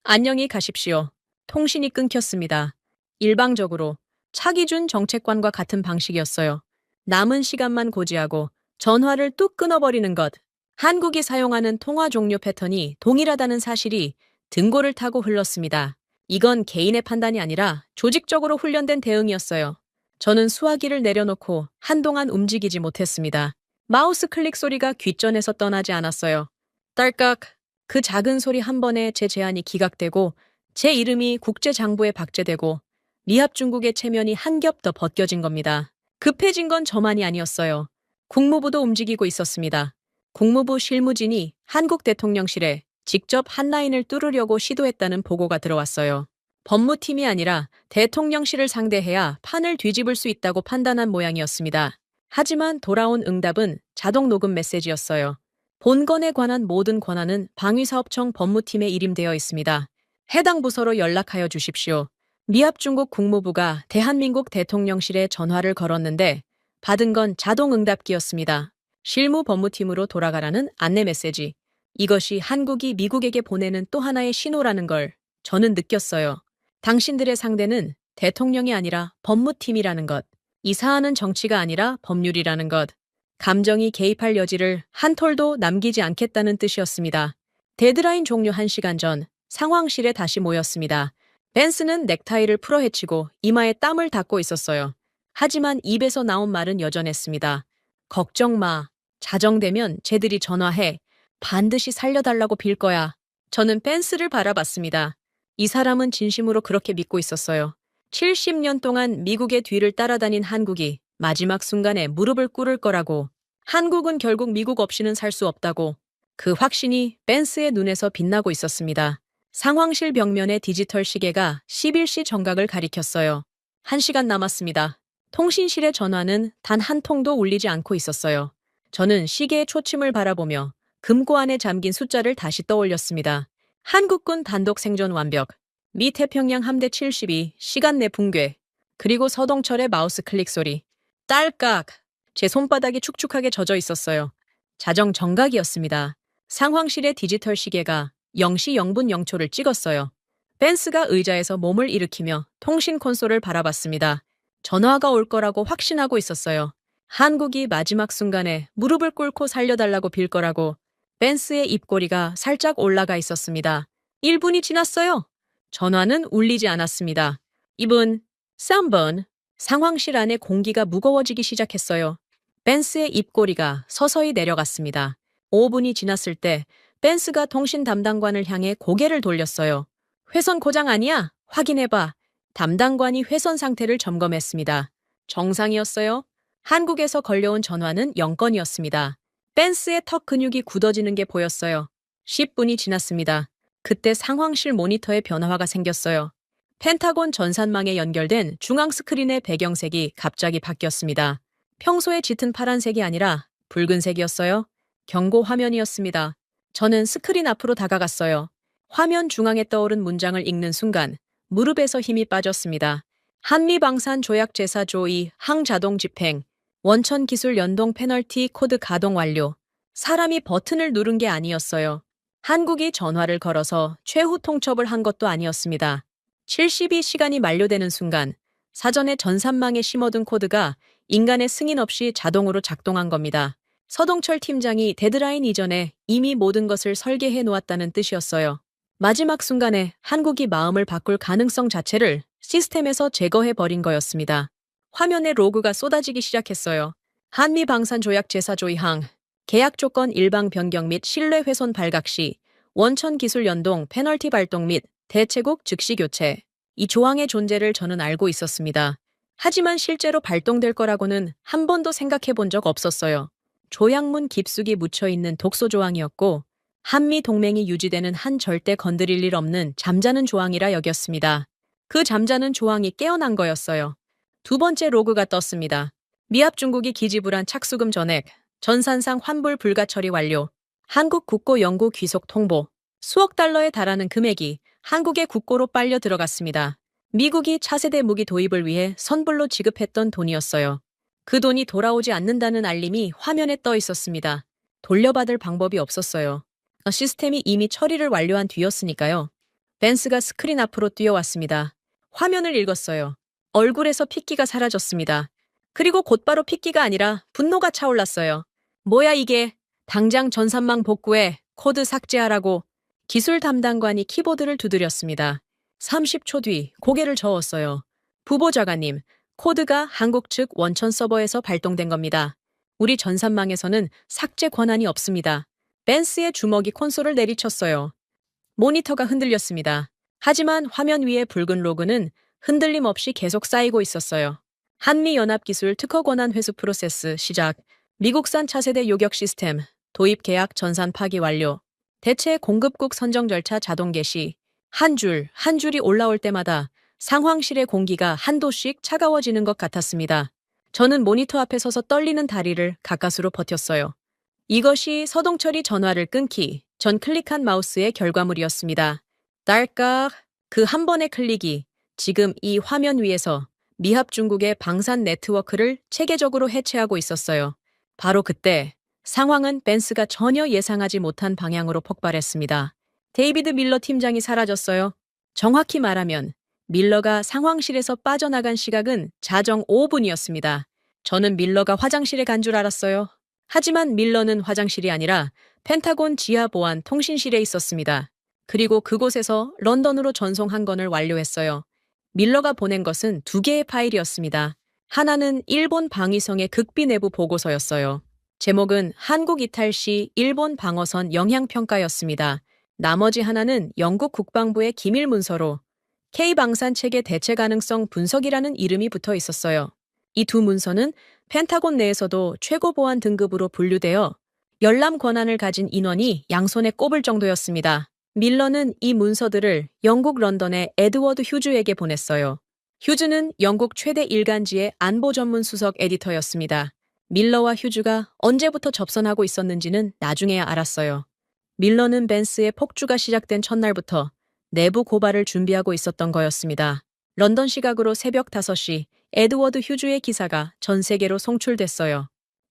A: 안녕히 가십시오. 통신이 끊겼습니다. 일방적으로 차기준 정책관과 같은 방식이었어요. 남은 시간만 고지하고 전화를 뚝 끊어버리는 것. 한국이 사용하는 통화 종료 패턴이 동일하다는 사실이 등골을 타고 흘렀습니다. 이건 개인의 판단이 아니라 조직적으로 훈련된 대응이었어요. 저는 수화기를 내려놓고 한동안 움직이지 못했습니다. 마우스 클릭 소리가 귓전에서 떠나지 않았어요. 딸깍, 그 작은 소리 한 번에 제 제안이 기각되고 제 이름이 국제장부에 박제되고 미합 중국의 체면이 한 겹 더 벗겨진 겁니다. 급해진 건 저만이 아니었어요. 국무부도 움직이고 있었습니다. 국무부 실무진이 한국 대통령실에 직접 한라인을 뚫으려고 시도했다는 보고가 들어왔어요. 법무팀이 아니라 대통령실을 상대해야 판을 뒤집을 수 있다고 판단한 모양이었습니다. 하지만 돌아온 응답은 자동 녹음 메시지였어요. 본건에 관한 모든 권한은 방위사업청 법무팀에 일임되어 있습니다. 해당 부서로 연락하여 주십시오. 미합 중국 국무부가 대한민국 대통령실에 전화를 걸었는데 받은 건 자동 응답기였습니다. 실무 법무팀으로 돌아가라는 안내 메시지. 이것이 한국이 미국에게 보내는 또 하나의 신호라는 걸 저는 느꼈어요. 당신들의 상대는 대통령이 아니라 법무팀이라는 것. 이 사안은 정치가 아니라 법률이라는 것. 감정이 개입할 여지를 한 톨도 남기지 않겠다는 뜻이었습니다. 데드라인 종료 1시간 전 상황실에 다시 모였습니다. 벤스는 넥타이를 풀어헤치고 이마에 땀을 닦고 있었어요. 하지만 입에서 나온 말은 여전했습니다. 걱정 마. 자정되면 쟤들이 전화해. 반드시 살려달라고 빌 거야. 저는 벤스를 바라봤습니다. 이 사람은 진심으로 그렇게 믿고 있었어요. 70년 동안 미국의 뒤를 따라다닌 한국이 마지막 순간에 무릎을 꿇을 거라고. 한국은 결국 미국 없이는 살 수 없다고. 그 확신이 벤스의 눈에서 빛나고 있었습니다. 상황실 벽면의 디지털 시계가 11시 정각을 가리켰어요. 1시간 남았습니다. 통신실의 전화는 단 한 통도 울리지 않고 있었어요. 저는 시계의 초침을 바라보며 금고 안에 잠긴 숫자를 다시 떠올렸습니다. 한국군 단독 생존 완벽, 미 태평양 함대 72, 시간 내 붕괴, 그리고 서동철의 마우스 클릭 소리. 딸깍! 제 손바닥이 축축하게 젖어 있었어요. 자정 정각이었습니다. 상황실의 디지털 시계가 0시 0분 0초를 찍었어요. 벤스가 의자에서 몸을 일으키며 통신 콘솔을 바라봤습니다. 전화가 올 거라고 확신하고 있었어요. 한국이 마지막 순간에 무릎을 꿇고 살려달라고 빌 거라고. 벤스의 입꼬리가 살짝 올라가 있었습니다. 1분이 지났어요. 전화는 울리지 않았습니다. 2분, 3분. 상황실 안에 공기가 무거워지기 시작했어요. 벤스의 입꼬리가 서서히 내려갔습니다. 5분이 지났을 때 벤스가 통신 담당관을 향해 고개를 돌렸어요. 회선 고장 아니야? 확인해봐. 담당관이 회선 상태를 점검했습니다. 정상이었어요. 한국에서 걸려온 전화는 0건이었습니다. 벤스의 턱 근육이 굳어지는 게 보였어요. 10분이 지났습니다. 그때 상황실 모니터에 변화가 생겼어요. 펜타곤 전산망에 연결된 중앙 스크린의 배경색이 갑자기 바뀌었습니다. 평소에 짙은 파란색이 아니라 붉은색이었어요. 경고 화면이었습니다. 저는 스크린 앞으로 다가갔어요. 화면 중앙에 떠오른 문장을 읽는 순간 무릎에서 힘이 빠졌습니다. 한미방산 조약 제사 조의 항자동 집행, 원천 기술 연동 페널티 코드 가동 완료. 사람이 버튼을 누른 게 아니었어요. 한국이 전화를 걸어서 최후 통첩을 한 것도 아니었습니다. 72시간이 만료되는 순간 사전에 전산망에 심어둔 코드가 인간의 승인 없이 자동으로 작동한 겁니다. 서동철 팀장이 데드라인 이전에 이미 모든 것을 설계해 놓았다는 뜻이었어요. 마지막 순간에 한국이 마음을 바꿀 가능성 자체를 시스템에서 제거해 버린 거였습니다. 화면에 로그가 쏟아지기 시작했어요. 한미방산조약 제사조의항, 계약 조건 일방 변경 및 신뢰 훼손 발각 시 원천 기술 연동 페널티 발동 및 대체국 즉시 교체. 이 조항의 존재를 저는 알고 있었습니다. 하지만 실제로 발동될 거라고는 한 번도 생각해 본 적 없었어요. 조약문 깊숙이 묻혀있는 독소 조항이었고 한미 동맹이 유지되는 한 절대 건드릴 일 없는 잠자는 조항이라 여겼습니다. 그 잠자는 조항이 깨어난 거였어요. 두 번째 로그가 떴습니다. 미합 중국이 기지불안 착수금 전액, 전산상 환불 불가 처리 완료, 한국 국고 연구 귀속 통보, 수억 달러에 달하는 금액이 한국의 국고로 빨려 들어갔습니다. 미국이 차세대 무기 도입을 위해 선불로 지급했던 돈이었어요. 그 돈이 돌아오지 않는다는 알림이 화면에 떠 있었습니다. 돌려받을 방법이 없었어요. 시스템이 이미 처리를 완료한 뒤였으니까요. 벤스가 스크린 앞으로 뛰어왔습니다. 화면을 읽었어요. 얼굴에서 핏기가 사라졌습니다. 그리고 곧바로 핏기가 아니라 분노가 차올랐어요. 뭐야 이게? 당장 전산망 복구해. 코드 삭제하라고. 기술 담당관이 키보드를 두드렸습니다. 30초 뒤 고개를 저었어요. 부보좌관님, 코드가 한국 측 원천 서버에서 발동된 겁니다. 우리 전산망에서는 삭제 권한이 없습니다. 벤스의 주먹이 콘솔을 내리쳤어요. 모니터가 흔들렸습니다. 하지만 화면 위의 붉은 로그는 흔들림 없이 계속 쌓이고 있었어요. 한미연합기술 특허 권한 회수 프로세스 시작. 미국산 차세대 요격 시스템 도입 계약 전산 파기 완료. 대체 공급국 선정 절차 자동 개시. 한 줄이 올라올 때마다 상황실의 공기가 한도씩 차가워지는 것 같았습니다. 저는 모니터 앞에 서서 떨리는 다리를 가까스로 버텼어요. 이것이 서동철이 전화를 끊기 전 클릭한 마우스의 결과물이었습니다. 딸깍. 그 한 번의 클릭이 지금 이 화면 위에서 미합 중국의 방산 네트워크를 체계적으로 해체하고 있었어요. 바로 그때 상황은 벤스가 전혀 예상하지 못한 방향으로 폭발했습니다. 데이비드 밀러 팀장이 사라졌어요. 정확히 말하면 밀러가 상황실에서 빠져나간 시각은 자정 5분이었습니다. 저는 밀러가 화장실에 간 줄 알았어요. 하지만 밀러는 화장실이 아니라 펜타곤 지하 보안 통신실에 있었습니다. 그리고 그곳에서 런던으로 전송 한 건을 완료했어요. 밀러가 보낸 것은 두 개의 파일이었습니다. 하나는 일본 방위성의 극비 내부 보고서였어요. 제목은 한국 이탈 시 일본 방어선 영향평가였습니다. 나머지 하나는 영국 국방부의 기밀 문서로 K방산 체계 대체 가능성 분석이라는 이름이 붙어 있었어요. 이 두 문서는 펜타곤 내에서도 최고 보안 등급으로 분류되어 열람 권한을 가진 인원이 양손에 꼽을 정도였습니다. 밀러는 이 문서들을 영국 런던의 에드워드 휴즈에게 보냈어요. 휴즈는 영국 최대 일간지의 안보 전문 수석 에디터였습니다. 밀러와 휴즈가 언제부터 접선하고 있었는지는 나중에야 알았어요. 밀러는 벤스의 폭주가 시작된 첫날부터 내부 고발을 준비하고 있었던 거였습니다. 런던 시각으로 새벽 5시 에드워드 휴즈의 기사가 전 세계로 송출됐어요.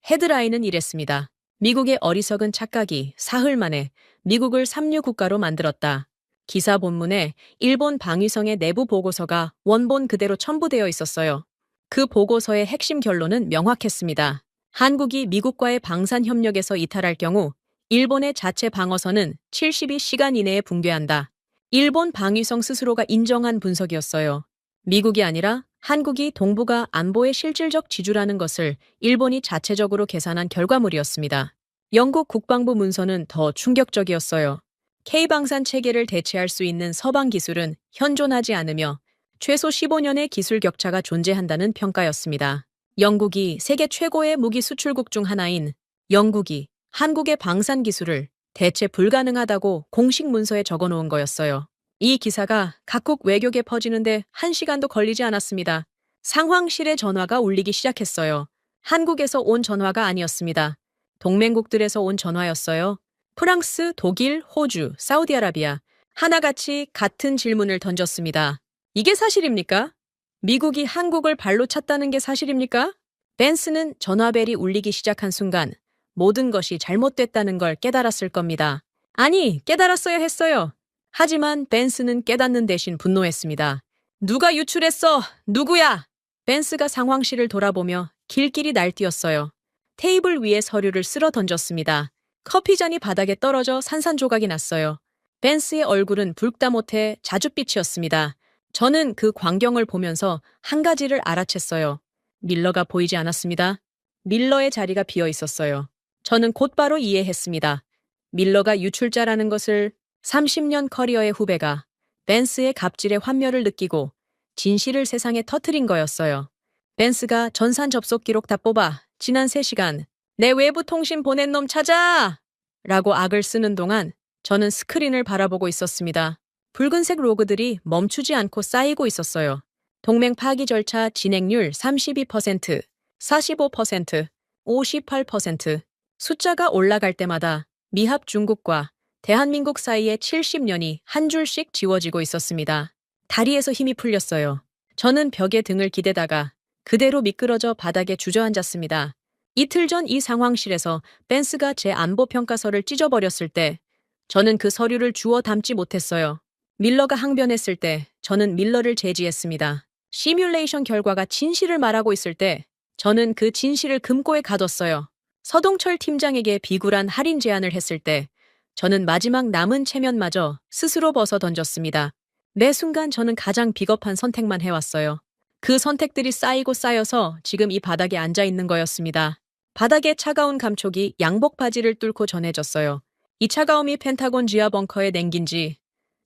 A: 헤드라인은 이랬습니다. 미국의 어리석은 착각이 사흘 만에 미국을 삼류 국가로 만들었다. 기사 본문에 일본 방위성의 내부 보고서가 원본 그대로 첨부되어 있었어요. 그 보고서의 핵심 결론은 명확했습니다. 한국이 미국과의 방산 협력에서 이탈할 경우 일본의 자체 방어선은 72시간 이내에 붕괴한다. 일본 방위성 스스로가 인정한 분석이었어요. 미국이 아니라 한국이 동북아 안보의 실질적 지주라는 것을 일본이 자체적으로 계산한 결과물이었습니다. 영국 국방부 문서는 더 충격적이었어요. K방산 체계를 대체할 수 있는 서방 기술은 현존하지 않으며 최소 15년의 기술 격차가 존재한다는 평가였습니다. 영국이 세계 최고의 무기 수출국 중 하나인 영국이 한국의 방산 기술을 대체 불가능하다고 공식 문서에 적어놓은 거였어요. 이 기사가 각국 외교계 퍼지는데 1시간도 걸리지 않았습니다. 상황실의 전화가 울리기 시작했어요. 한국에서 온 전화가 아니었습니다. 동맹국들에서 온 전화였어요. 프랑스, 독일, 호주, 사우디아라비아 하나같이 같은 질문을 던졌습니다. 이게 사실입니까? 미국이 한국을 발로 찼다는 게 사실입니까? 벤스는 전화벨이 울리기 시작한 순간 모든 것이 잘못됐다는 걸 깨달았을 겁니다. 아니, 깨달았어야 했어요. 하지만 벤스는 깨닫는 대신 분노했습니다. 누가 유출했어? 누구야? 벤스가 상황실을 돌아보며 길길이 날뛰었어요. 테이블 위에 서류를 쓸어 던졌습니다. 커피잔이 바닥에 떨어져 산산조각이 났어요. 벤스의 얼굴은 붉다 못해 자줏빛이었습니다. 저는 그 광경을 보면서 한 가지를 알아챘어요. 밀러가 보이지 않았습니다. 밀러의 자리가 비어 있었어요. 저는 곧바로 이해했습니다. 밀러가 유출자라는 것을 30년 커리어의 후배가 벤스의 갑질의 환멸을 느끼고 진실을 세상에 터뜨린 거였어요. 벤스가 전산 접속 기록 다 뽑아 지난 3시간 내 외부 통신 보낸 놈 찾아! 라고 악을 쓰는 동안 저는 스크린을 바라보고 있었습니다. 붉은색 로그들이 멈추지 않고 쌓이고 있었어요. 동맹 파기 절차 진행률 32%, 45%, 58%. 숫자가 올라갈 때마다 미합 중국과 대한민국 사이의 70년이 한 줄씩 지워지고 있었습니다. 다리에서 힘이 풀렸어요. 저는 벽에 등을 기대다가 그대로 미끄러져 바닥에 주저앉았습니다. 이틀 전 이 상황실에서 벤스가 제 안보 평가서를 찢어버렸을 때 저는 그 서류를 주워 담지 못했어요. 밀러가 항변했을 때 저는 밀러를 제지했습니다. 시뮬레이션 결과가 진실을 말하고 있을 때 저는 그 진실을 금고에 가뒀어요. 서동철 팀장에게 비굴한 할인 제안을 했을 때 저는 마지막 남은 체면마저 스스로 벗어 던졌습니다. 매 순간 저는 가장 비겁한 선택만 해왔어요. 그 선택들이 쌓이고 쌓여서 지금 이 바닥에 앉아 있는 거였습니다. 바닥에 차가운 감촉이 양복 바지를 뚫고 전해졌어요. 이 차가움이 펜타곤 지하 벙커에 냉긴 지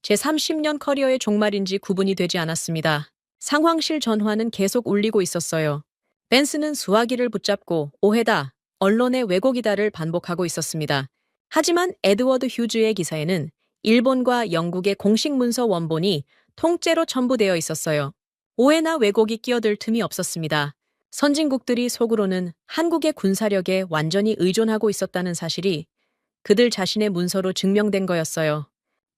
A: 제 30년 커리어의 종말인지 구분이 되지 않았습니다. 상황실 전화는 계속 울리고 있었어요. 벤스는 수화기를 붙잡고 오해다, 언론의 왜곡이다를 반복하고 있었습니다. 하지만 에드워드 휴즈의 기사에는 일본과 영국의 공식 문서 원본이 통째로 첨부되어 있었어요. 오해나 왜곡이 끼어들 틈이 없었습니다. 선진국들이 속으로는 한국의 군사력에 완전히 의존하고 있었다는 사실이 그들 자신의 문서로 증명된 거였어요.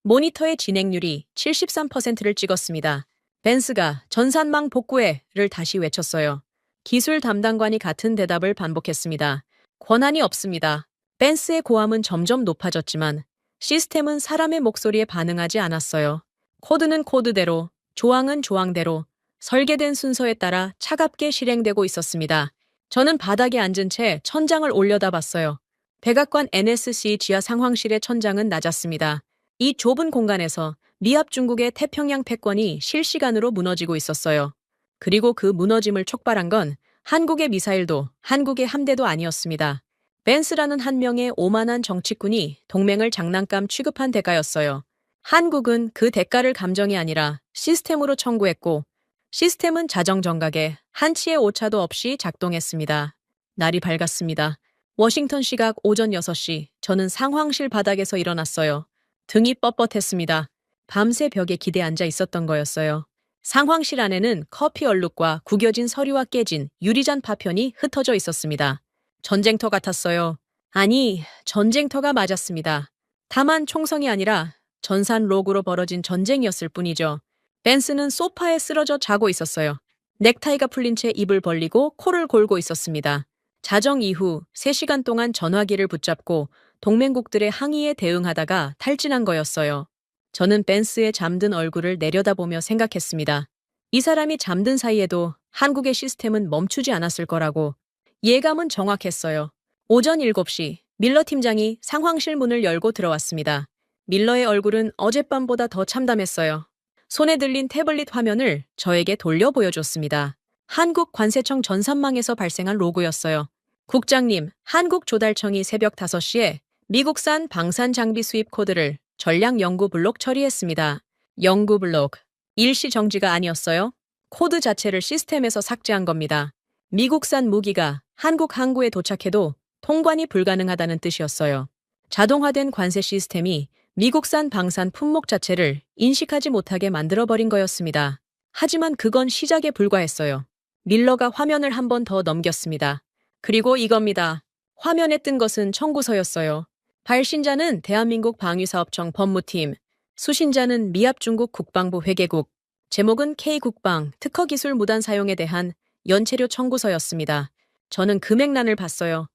A: 모니터의 진행률이 73%를 찍었습니다. 벤스가 전산망 복구해를 다시 외쳤어요. 기술 담당관이 같은 대답을 반복했습니다. 권한이 없습니다. 벤스의 고함은 점점 높아졌지만 시스템은 사람의 목소리에 반응하지 않았어요. 코드는 코드대로, 조항은 조항대로 설계된 순서에 따라 차갑게 실행되고 있었습니다. 저는 바닥에 앉은 채 천장을 올려다봤어요. 백악관 NSC 지하 상황실의 천장은 낮았습니다. 이 좁은 공간에서 미합 중국의 태평양 패권이 실시간으로 무너지고 있었어요. 그리고 그 무너짐을 촉발한 건 한국의 미사일도 한국의 함대도 아니었습니다. 벤스라는 한 명의 오만한 정치꾼이 동맹을 장난감 취급한 대가였어요. 한국은 그 대가를 감정이 아니라 시스템으로 청구했고 시스템은 자정정각에 한치의 오차도 없이 작동했습니다. 날이 밝았습니다. 워싱턴 시각 오전 6시 저는 상황실 바닥에서 일어났어요. 등이 뻣뻣했습니다. 밤새 벽에 기대 앉아 있었던 거였어요. 상황실 안에는 커피 얼룩과 구겨진 서류와 깨진 유리잔 파편이 흩어져 있었습니다. 전쟁터 같았어요. 아니, 전쟁터가 맞았습니다. 다만 총성이 아니라 전산 로그로 벌어진 전쟁이었을 뿐이죠. 벤스는 소파에 쓰러져 자고 있었어요. 넥타이가 풀린 채 입을 벌리고 코를 골고 있었습니다. 자정 이후 3시간 동안 전화기를 붙잡고 동맹국들의 항의에 대응하다가 탈진한 거였어요. 저는 벤스의 잠든 얼굴을 내려다보며 생각했습니다. 이 사람이 잠든 사이에도 한국의 시스템은 멈추지 않았을 거라고. 예감은 정확했어요. 오전 7시 밀러 팀장이 상황실 문을 열고 들어왔습니다. 밀러의 얼굴은 어젯밤보다 더 참담했어요. 손에 들린 태블릿 화면을 저에게 돌려 보여줬습니다. 한국 관세청 전산망에서 발생한 로고였어요. 국장님, 한국조달청이 새벽 5시에 미국산 방산 장비 수입 코드를 전략 연구 블록 처리했습니다. 연구 블록. 일시 정지가 아니었어요. 코드 자체를 시스템에서 삭제한 겁니다. 미국산 무기가 한국 항구에 도착해도 통관이 불가능하다는 뜻이었어요. 자동화된 관세 시스템이 미국산 방산 품목 자체를 인식하지 못하게 만들어버린 거였습니다. 하지만 그건 시작에 불과했어요. 밀러가 화면을 한 번 더 넘겼습니다. 그리고 이겁니다. 화면에 뜬 것은 청구서였어요. 발신자는 대한민국 방위사업청 법무팀, 수신자는 미합 중국 국방부 회계국, 제목은 K국방 특허기술 무단 사용에 대한 연체료 청구서였습니다. 저는 금액란을 봤어요.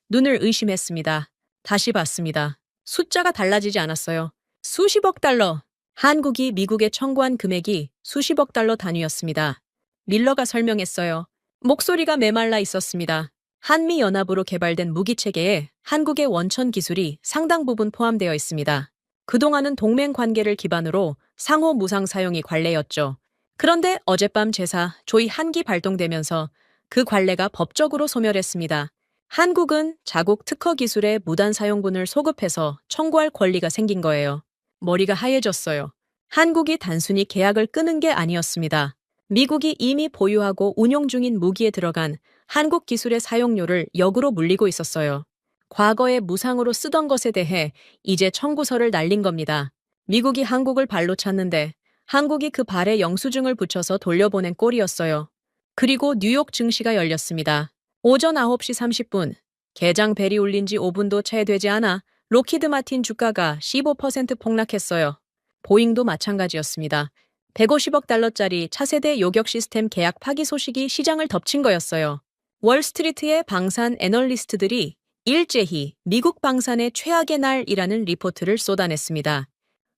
A: 눈을 의심했습니다. 다시 봤습니다. 숫자가 달라지지 않았어요. 수십억 달러. 한국이 미국에 청구한 금액이 수십억 달러 단위였습니다. 밀러가 설명했어요. 목소리가 메말라 있었습니다. 한미연합으로 개발된 무기체계에 한국의 원천 기술이 상당 부분 포함되어 있습니다. 그동안은 동맹 관계를 기반으로 상호 무상 사용이 관례였죠. 그런데 어젯밤 제사 조이 한기 발동되면서 그 관례가 법적으로 소멸했습니다. 한국은 자국 특허 기술의 무단 사용분을 소급해서 청구할 권리가 생긴 거예요. 머리가 하얘졌어요. 한국이 단순히 계약을 끊은 게 아니었습니다. 미국이 이미 보유하고 운용 중인 무기에 들어간 한국 기술의 사용료를 역으로 물리고 있었어요. 과거에 무상으로 쓰던 것에 대해 이제 청구서를 날린 겁니다. 미국이 한국을 발로 찼는데 한국이 그 발에 영수증을 붙여서 돌려보낸 꼴이었어요. 그리고 뉴욕 증시가 열렸습니다. 오전 9시 30분, 개장 벨이 울린 지 5분도 채 되지 않아 록히드 마틴 주가가 15% 폭락했어요. 보잉도 마찬가지였습니다. 150억 달러짜리 차세대 요격 시스템 계약 파기 소식이 시장을 덮친 거였어요. 월스트리트의 방산 애널리스트들이 일제히 미국 방산의 최악의 날이라는 리포트를 쏟아냈습니다.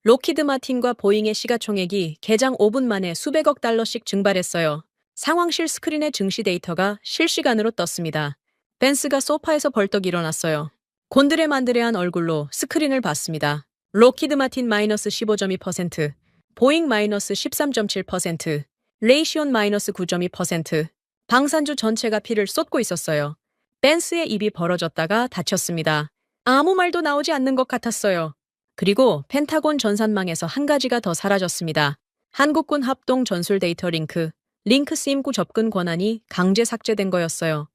A: 록히드 마틴과 보잉의 시가총액이 개장 5분 만에 수백억 달러씩 증발했어요. 상황실 스크린의 증시 데이터가 실시간으로 떴습니다. 벤스가 소파에서 벌떡 일어났어요. 곤드레만드레한 얼굴로 스크린을 봤습니다. 록히드 마틴 마이너스 15.2%, 보잉 마이너스 13.7%, 레이시온 마이너스 9.2%, 방산주 전체가 피를 쏟고 있었어요. 벤스의 입이 벌어졌다가 닫혔습니다. 아무 말도 나오지 않는 것 같았어요. 그리고 펜타곤 전산망에서 한 가지가 더 사라졌습니다. 한국군 합동 전술 데이터 링크 SIM9 접근 권한이 강제 삭제된 거였어요.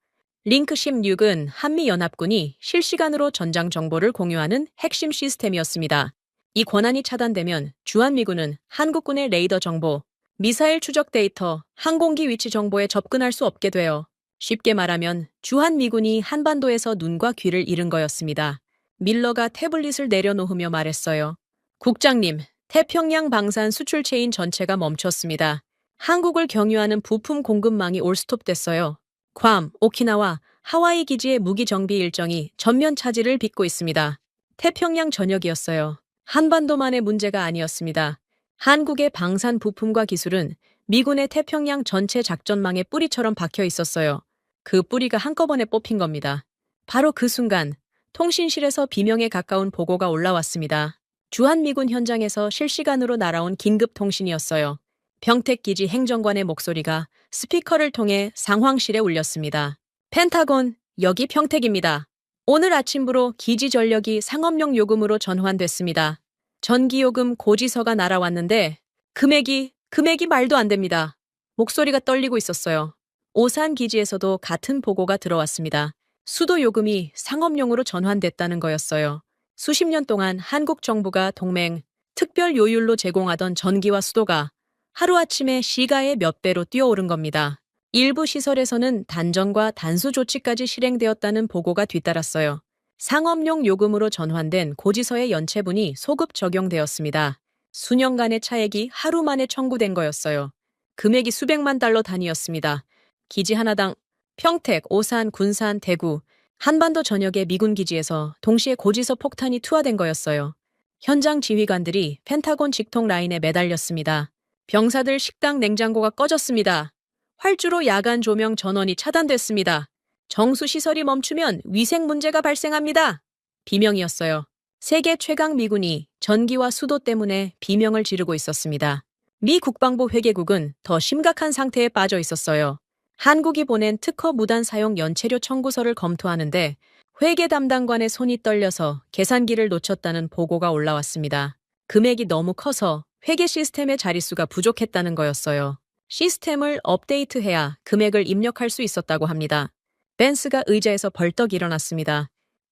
A: 링크 SIM6은 한미연합군이 실시간으로 전장 정보를 공유하는 핵심 시스템이었습니다. 이 권한이 차단되면 주한미군은 한국군의 레이더 정보, 미사일 추적 데이터, 항공기 위치 정보에 접근할 수 없게 돼요. 쉽게 말하면 주한미군이 한반도에서 눈과 귀를 잃은 거였습니다. 밀러가 태블릿을 내려놓으며 말했어요. 국장님, 태평양 방산 수출 체인 전체가 멈췄습니다. 한국을 경유하는 부품 공급망이 올스톱됐어요. 괌, 오키나와, 하와이 기지의 무기 정비 일정이 전면 차질을 빚고 있습니다. 태평양 전역이었어요. 한반도만의 문제가 아니었습니다. 한국의 방산 부품과 기술은 미군의 태평양 전체 작전망의 뿌리처럼 박혀 있었어요. 그 뿌리가 한꺼번에 뽑힌 겁니다. 바로 그 순간 통신실에서 비명에 가까운 보고가 올라왔습니다. 주한미군 현장에서 실시간으로 날아온 긴급 통신이었어요. 평택기지 행정관의 목소리가 스피커를 통해 상황실에 울렸습니다. 펜타곤, 여기 평택입니다. 오늘 아침부로 기지 전력이 상업용 요금으로 전환됐습니다. 전기요금 고지서가 날아왔는데 금액이 말도 안 됩니다. 목소리가 떨리고 있었어요. 오산 기지에서도 같은 보고가 들어왔습니다. 수도 요금이 상업용으로 전환됐다는 거였어요. 수십 년 동안 한국 정부가 동맹, 특별 요율로 제공하던 전기와 수도가 하루아침에 시가의 몇 배로 뛰어오른 겁니다. 일부 시설에서는 단전과 단수 조치까지 실행되었다는 보고가 뒤따랐어요. 상업용 요금으로 전환된 고지서의 연체분이 소급 적용되었습니다. 수년간의 차액이 하루 만에 청구된 거였어요. 금액이 수백만 달러 단위였습니다. 기지 하나당 평택, 오산, 군산, 대구, 한반도 전역의 미군 기지에서 동시에 고지서 폭탄이 투하된 거였어요. 현장 지휘관들이 펜타곤 직통 라인에 매달렸습니다. 병사들 식당 냉장고가 꺼졌습니다. 활주로 야간 조명 전원이 차단됐습니다. 정수 시설이 멈추면 위생 문제가 발생합니다. 비명이었어요. 세계 최강 미군이 전기와 수도 때문에 비명을 지르고 있었습니다. 미 국방부 회계국은 더 심각한 상태에 빠져 있었어요. 한국이 보낸 특허 무단 사용 연체료 청구서를 검토하는데 회계 담당관의 손이 떨려서 계산기를 놓쳤다는 보고가 올라왔습니다. 금액이 너무 커서 회계 시스템의 자릿수가 부족했다는 거였어요. 시스템을 업데이트해야 금액을 입력할 수 있었다고 합니다. 벤스가 의자에서 벌떡 일어났습니다.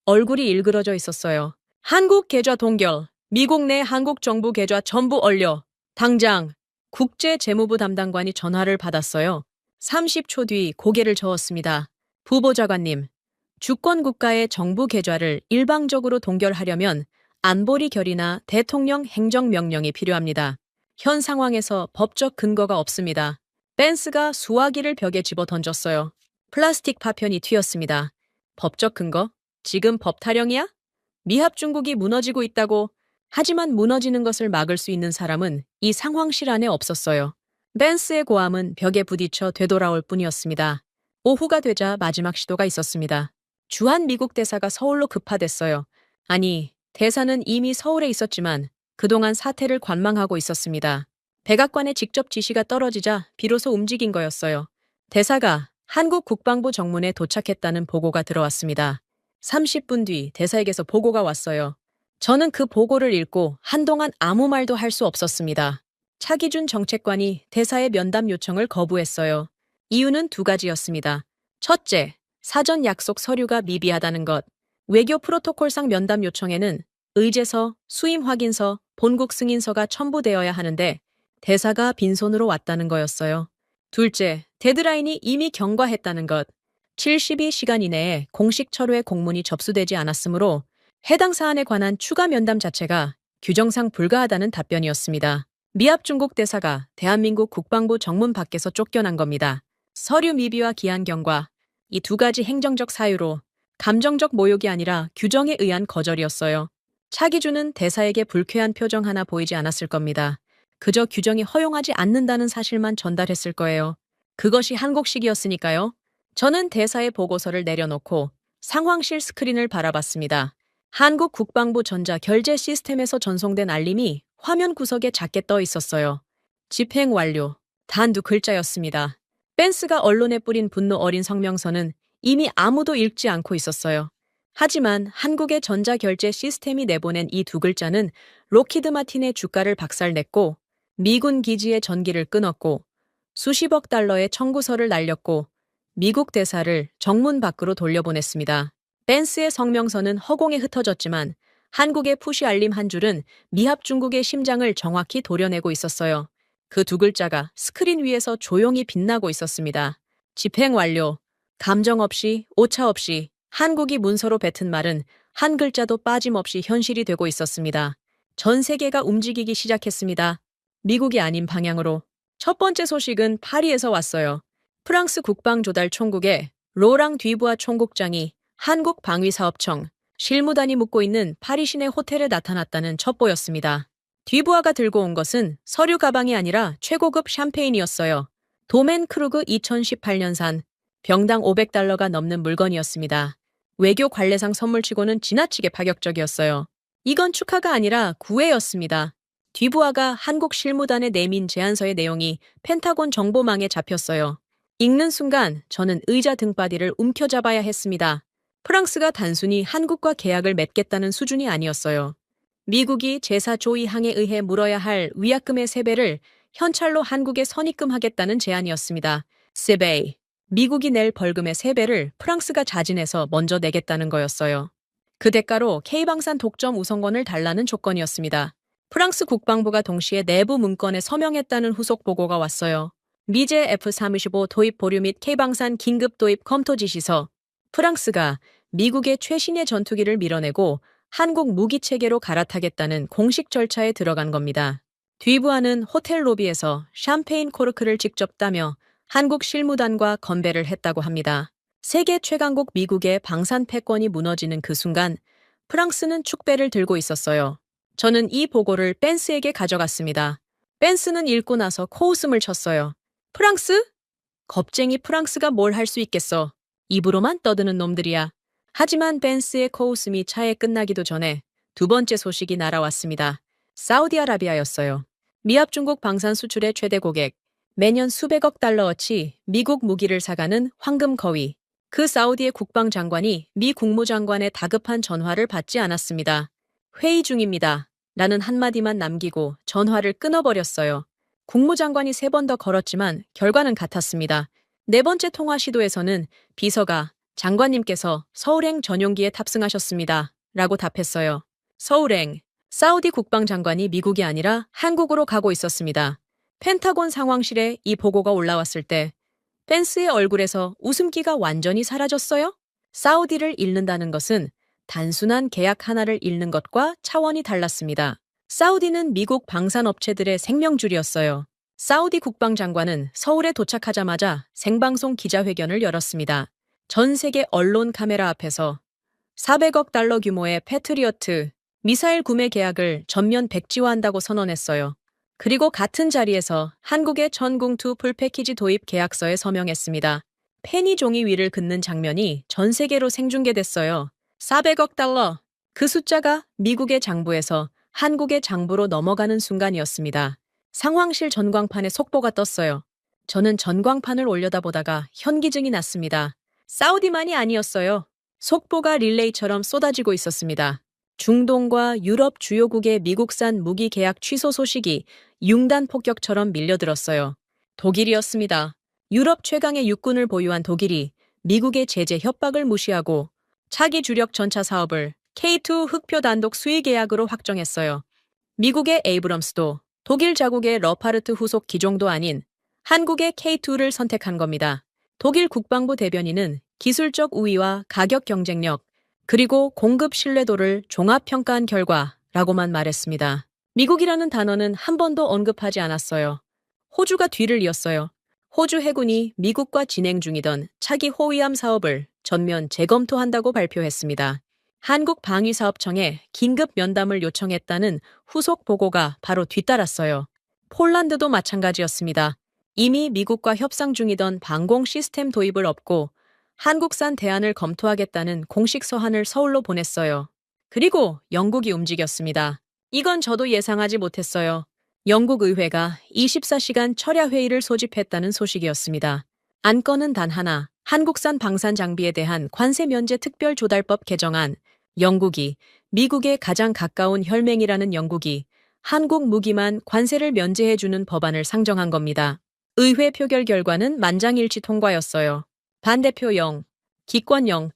A: 얼굴이 일그러져 있었어요. 한국 계좌 동결, 미국 내 한국 정부 계좌 전부 얼려. 당장. 국제재무부 담당관이 전화를 받았어요. 30초 뒤 고개를 저었습니다. 부보좌관님, 주권 국가의 정부 계좌를 일방적으로 동결하려면 안보리 결의나 대통령 행정명령이 필요합니다. 현 상황에서 법적 근거가 없습니다. 벤스가 수화기를 벽에 집어 던졌어요. 플라스틱 파편이 튀었습니다. 법적 근거? 지금 법 타령이야? 미합 중국이 무너지고 있다고. 하지만 무너지는 것을 막을 수 있는 사람은 이 상황실 안에 없었어요. 벤스의 고함은 벽에 부딪혀 되돌아올 뿐이었습니다. 오후가 되자 마지막 시도가 있었습니다. 주한 미국 대사가 서울로 급파됐어요. 아니, 대사는 이미 서울에 있었지만 그동안 사태를 관망하고 있었습니다. 백악관의 직접 지시가 떨어지자 비로소 움직인 거였어요. 대사가 한국 국방부 정문에 도착했다는 보고가 들어왔습니다. 30분 뒤 대사에게서 보고가 왔어요. 저는 그 보고를 읽고 한동안 아무 말도 할 수 없었습니다. 차기준 정책관이 대사의 면담 요청을 거부했어요. 이유는 두 가지였습니다. 첫째, 사전 약속 서류가 미비하다는 것. 외교 프로토콜상 면담 요청에는 의제서, 수임 확인서, 본국 승인서가 첨부되어야 하는데 대사가 빈손으로 왔다는 거였어요. 둘째, 데드라인이 이미 경과했다는 것. 72시간 이내에 공식 철회 공문이 접수되지 않았으므로 해당 사안에 관한 추가 면담 자체가 규정상 불가하다는 답변이었습니다. 미합 중국 대사가 대한민국 국방부 정문 밖에서 쫓겨난 겁니다. 서류 미비와 기한 경과, 이 두 가지 행정적 사유로 감정적 모욕이 아니라 규정에 의한 거절이었어요. 차기준은 대사에게 불쾌한 표정 하나 보이지 않았을 겁니다. 그저 규정이 허용하지 않는다는 사실만 전달했을 거예요. 그것이 한국식이었으니까요. 저는 대사의 보고서를 내려놓고 상황실 스크린을 바라봤습니다. 한국 국방부 전자 결제 시스템에서 전송된 알림이 화면 구석에 작게 떠 있었어요. 집행 완료. 단 두 글자였습니다. 벤스가 언론에 뿌린 분노 어린 성명서는 이미 아무도 읽지 않고 있었어요. 하지만 한국의 전자결제 시스템이 내보낸 이 두 글자는 록히드 마틴의 주가를 박살냈고 미군 기지의 전기를 끊었고 수십억 달러의 청구서를 날렸고 미국 대사를 정문 밖으로 돌려보냈습니다. 벤스의 성명서는 허공에 흩어졌지만 한국의 푸시 알림 한 줄은 미합 중국의 심장을 정확히 도려내고 있었어요. 그 두 글자가 스크린 위에서 조용히 빛나고 있었습니다. 집행 완료. 감정 없이, 오차 없이 한국이 문서로 뱉은 말은 한 글자도 빠짐없이 현실이 되고 있었습니다. 전 세계가 움직이기 시작했습니다. 미국이 아닌 방향으로. 첫 번째 소식은 파리에서 왔어요. 프랑스 국방조달총국의 로랑 뒤부아 총국장이 한국 방위사업청, 실무단이 묵고 있는 파리 시내 호텔에 나타났다는 첩보였습니다. 뒤부아가 들고 온 것은 서류 가방이 아니라 최고급 샴페인이었어요. 도멘 크루그 2018년산, 병당 500달러가 넘는 물건이었습니다. 외교 관례상 선물치고는 지나치게 파격적이었어요. 이건 축하가 아니라 구애였습니다. 뒤부하가 한국 실무단에 내민 제안서의 내용이 펜타곤 정보망에 잡혔어요. 읽는 순간 저는 의자 등바디를 움켜잡아야 했습니다. 프랑스가 단순히 한국과 계약을 맺겠다는 수준이 아니었어요. 미국이 제사 조의항에 의해 물어야 할 위약금의 3배를 현찰로 한국에 선입금하겠다는 제안이었습니다. 세베이. 미국이 낼 벌금의 3배를 프랑스가 자진해서 먼저 내겠다는 거였어요. 그 대가로 K방산 독점 우선권을 달라는 조건이었습니다. 프랑스 국방부가 동시에 내부 문건에 서명했다는 후속 보고가 왔어요. 미제 F-35 도입 보류 및 K방산 긴급 도입 검토 지시서. 프랑스가 미국의 최신의 전투기를 밀어내고 한국 무기 체계로 갈아타겠다는 공식 절차에 들어간 겁니다. 뒤부하는 호텔 로비에서 샴페인 코르크를 직접 따며 한국 실무단과 건배를 했다고 합니다. 세계 최강국 미국의 방산 패권이 무너지는 그 순간 프랑스는 축배를 들고 있었어요. 저는 이 보고를 펜스에게 가져갔습니다. 펜스는 읽고 나서 코웃음을 쳤어요. 프랑스? 겁쟁이 프랑스가 뭘 할 수 있겠어. 입으로만 떠드는 놈들이야. 하지만 펜스의 코웃음이 차에 끝나기도 전에 2번째 소식이 날아왔습니다. 사우디아라비아였어요. 미합 중국 방산 수출의 최대 고객, 매년 수백억 달러어치 미국 무기를 사가는 황금 거위. 그 사우디의 국방장관이 미 국무장관의 다급한 전화를 받지 않았습니다. 회의 중입니다. 라는 한마디만 남기고 전화를 끊어버렸어요. 국무장관이 3번 더 걸었지만 결과는 같았습니다. 4번째 통화 시도에서는 비서가 장관님께서 서울행 전용기에 탑승하셨습니다. 라고 답했어요. 서울행. 사우디 국방장관이 미국이 아니라 한국으로 가고 있었습니다. 펜타곤 상황실에 이 보고가 올라왔을 때 펜스의 얼굴에서 웃음기가 완전히 사라졌어요. 사우디를 잃는다는 것은 단순한 계약 하나를 잃는 것과 차원이 달랐습니다. 사우디는 미국 방산업체들의 생명줄이었어요. 사우디 국방장관은 서울에 도착하자마자 생방송 기자회견을 열었습니다. 전 세계 언론 카메라 앞에서 400억 달러 규모의 패트리어트 미사일 구매 계약을 전면 백지화한다고 선언했어요. 그리고 같은 자리에서 한국의 전공투 풀패키지 도입 계약서에 서명했습니다. 펜이 종이 위를 긋는 장면이 전 세계로 생중계됐어요. 400억 달러. 그 숫자가 미국의 장부에서 한국의 장부로 넘어가는 순간이었습니다. 상황실 전광판에 속보가 떴어요. 저는 전광판을 올려다보다가 현기증이 났습니다. 사우디만이 아니었어요. 속보가 릴레이처럼 쏟아지고 있었습니다. 중동과 유럽 주요국의 미국산 무기 계약 취소 소식이 융단 폭격처럼 밀려들었어요. 독일이었습니다. 유럽 최강의 육군을 보유한 독일이 미국의 제재 협박을 무시하고 차기 주력 전차 사업을 K2 흑표 단독 수의 계약으로 확정했어요. 미국의 에이브럼스도 독일 자국의 러파르트 후속 기종도 아닌 한국의 K2를 선택한 겁니다. 독일 국방부 대변인은 기술적 우위와 가격 경쟁력, 그리고 공급 신뢰도를 종합평가한 결과라고만 말했습니다. 미국이라는 단어는 한 번도 언급하지 않았어요. 호주가 뒤를 이었어요. 호주 해군이 미국과 진행 중이던 차기 호위함 사업을 전면 재검토한다고 발표했습니다. 한국방위사업청에 긴급 면담을 요청했다는 후속 보고가 바로 뒤따랐어요. 폴란드도 마찬가지였습니다. 이미 미국과 협상 중이던 방공 시스템 도입을 업고 한국산 대안을 검토하겠다는 공식 서한을 서울로 보냈어요. 그리고 영국이 움직였습니다. 이건 저도 예상하지 못했어요. 영국 의회가 24시간 철야 회의를 소집했다는 소식이었습니다. 안건은 단 하나, 한국산 방산 장비에 대한 관세 면제 특별조달법 개정안. 영국이 미국에 가장 가까운 혈맹이라는 영국이 한국 무기만 관세를 면제해주는 법안을 상정한 겁니다. 의회 표결 결과는 만장일치 통과였어요. 반대표 0, 기권 0.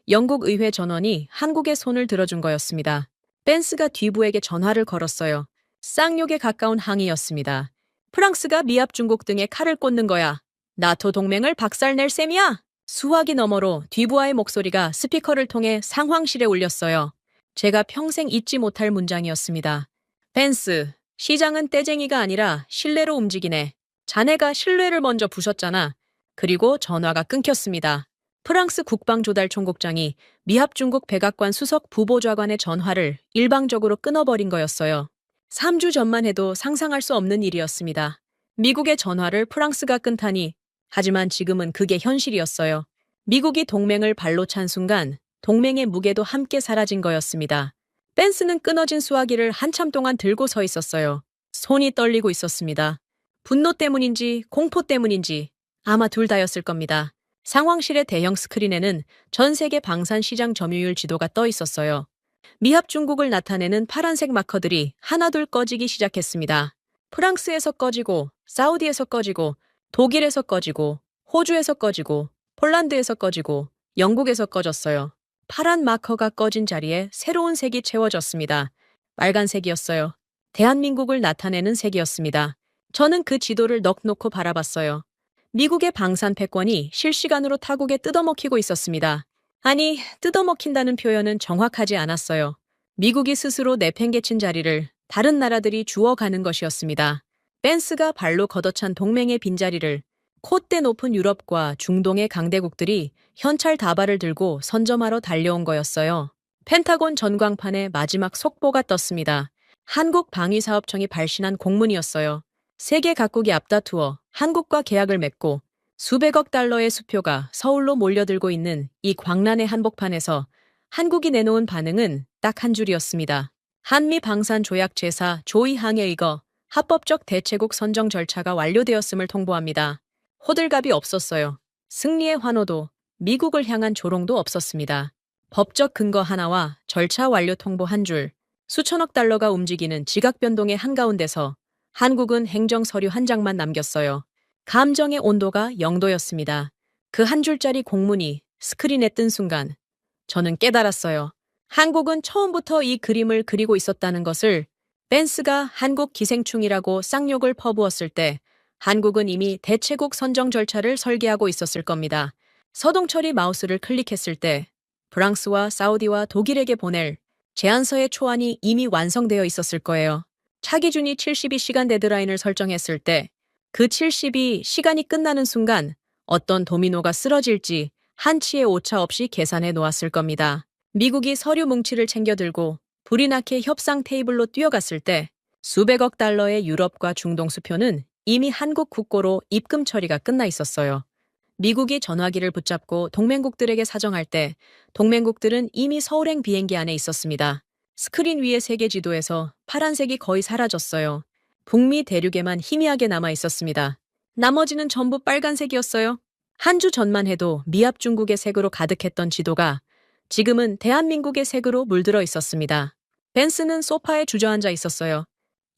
A: 영국 의회 전원이 한국의 손을 들어준 거였습니다. 펜스가 뒤부에게 전화를 걸었어요. 쌍욕에 가까운 항의였습니다. 프랑스가 미합 중국 등에 칼을 꽂는 거야. 나토 동맹을 박살낼 셈이야. 수화기 너머로 뒤부하의 목소리가 스피커를 통해 상황실에 울렸어요. 제가 평생 잊지 못할 문장이었습니다. 펜스, 시장은 떼쟁이가 아니라 신뢰로 움직이네. 자네가 신뢰를 먼저 부셨잖아. 그리고 전화가 끊겼습니다. 프랑스 국방조달총국장이 미합 중국 백악관 수석 부보좌관의 전화를 일방적으로 끊어버린 거였어요. 3주 전만 해도 상상할 수 없는 일이었습니다. 미국의 전화를 프랑스가 끊다니. 하지만 지금은 그게 현실이었어요. 미국이 동맹을 발로 찬 순간 동맹의 무게도 함께 사라진 거였습니다. 벤스는 끊어진 수화기를 한참 동안 들고 서 있었어요. 손이 떨리고 있었습니다. 분노 때문인지 공포 때문인지 아마 둘 다였을 겁니다. 상황실의 대형 스크린에는 전 세계 방산 시장 점유율 지도가 떠 있었어요. 미합 중국을 나타내는 파란색 마커들이 하나둘 꺼지기 시작했습니다. 프랑스에서 꺼지고, 사우디에서 꺼지고, 독일에서 꺼지고, 호주에서 꺼지고, 폴란드에서 꺼지고, 영국에서 꺼졌어요. 파란 마커가 꺼진 자리에 새로운 색이 채워졌습니다. 빨간색이었어요. 대한민국을 나타내는 색이었습니다. 저는 그 지도를 넋 놓고 바라봤어요. 미국의 방산 패권이 실시간으로 타국에 뜯어먹히고 있었습니다. 아니, 뜯어먹힌다는 표현은 정확하지 않았어요. 미국이 스스로 내팽개친 자리를 다른 나라들이 주워가는 것이었습니다. 벤스가 발로 걷어찬 동맹의 빈자리를 콧대 높은 유럽과 중동의 강대국들이 현찰 다발을 들고 선점하러 달려온 거였어요. 펜타곤 전광판에 마지막 속보가 떴습니다. 한국방위사업청이 발신한 공문이었어요. 세계 각국이 앞다투어 한국과 계약을 맺고 수백억 달러의 수표가 서울로 몰려들고 있는 이 광란의 한복판에서 한국이 내놓은 반응은 딱 한 줄이었습니다. 한미 방산 조약 제사 조이항에 의거 합법적 대체국 선정 절차가 완료되었음을 통보합니다. 호들갑이 없었어요. 승리의 환호도 미국을 향한 조롱도 없었습니다. 법적 근거 하나와 절차 완료 통보 한 줄, 수천억 달러가 움직이는 지각 변동의 한가운데서 한국은 행정 서류 한 장만 남겼어요. 감정의 온도가 0도였습니다. 그 한 줄짜리 공문이 스크린에 뜬 순간 저는 깨달았어요. 한국은 처음부터 이 그림을 그리고 있었다는 것을. 벤스가 한국 기생충이라고 쌍욕을 퍼부었을 때 한국은 이미 대체국 선정 절차를 설계하고 있었을 겁니다. 서동철이 마우스를 클릭했을 때 프랑스와 사우디와 독일에게 보낼 제안서의 초안이 이미 완성되어 있었을 거예요. 차기준이 72시간 데드라인을 설정했을 때 그 72시간이 끝나는 순간 어떤 도미노가 쓰러질지 한치의 오차 없이 계산해 놓았을 겁니다. 미국이 서류 뭉치를 챙겨 들고 불이 나게 협상 테이블로 뛰어갔을 때 수백억 달러의 유럽과 중동 수표는 이미 한국 국고로 입금 처리가 끝나 있었어요. 미국이 전화기를 붙잡고 동맹국들에게 사정할 때 동맹국들은 이미 서울행 비행기 안에 있었습니다. 스크린 위의 세계 지도에서 파란색이 거의 사라졌어요. 북미 대륙에만 희미하게 남아 있었습니다. 나머지는 전부 빨간색이었어요. 한 주 전만 해도 미합 중국의 색으로 가득했던 지도가 지금은 대한민국의 색으로 물들어 있었습니다. 벤스는 소파에 주저앉아 있었어요.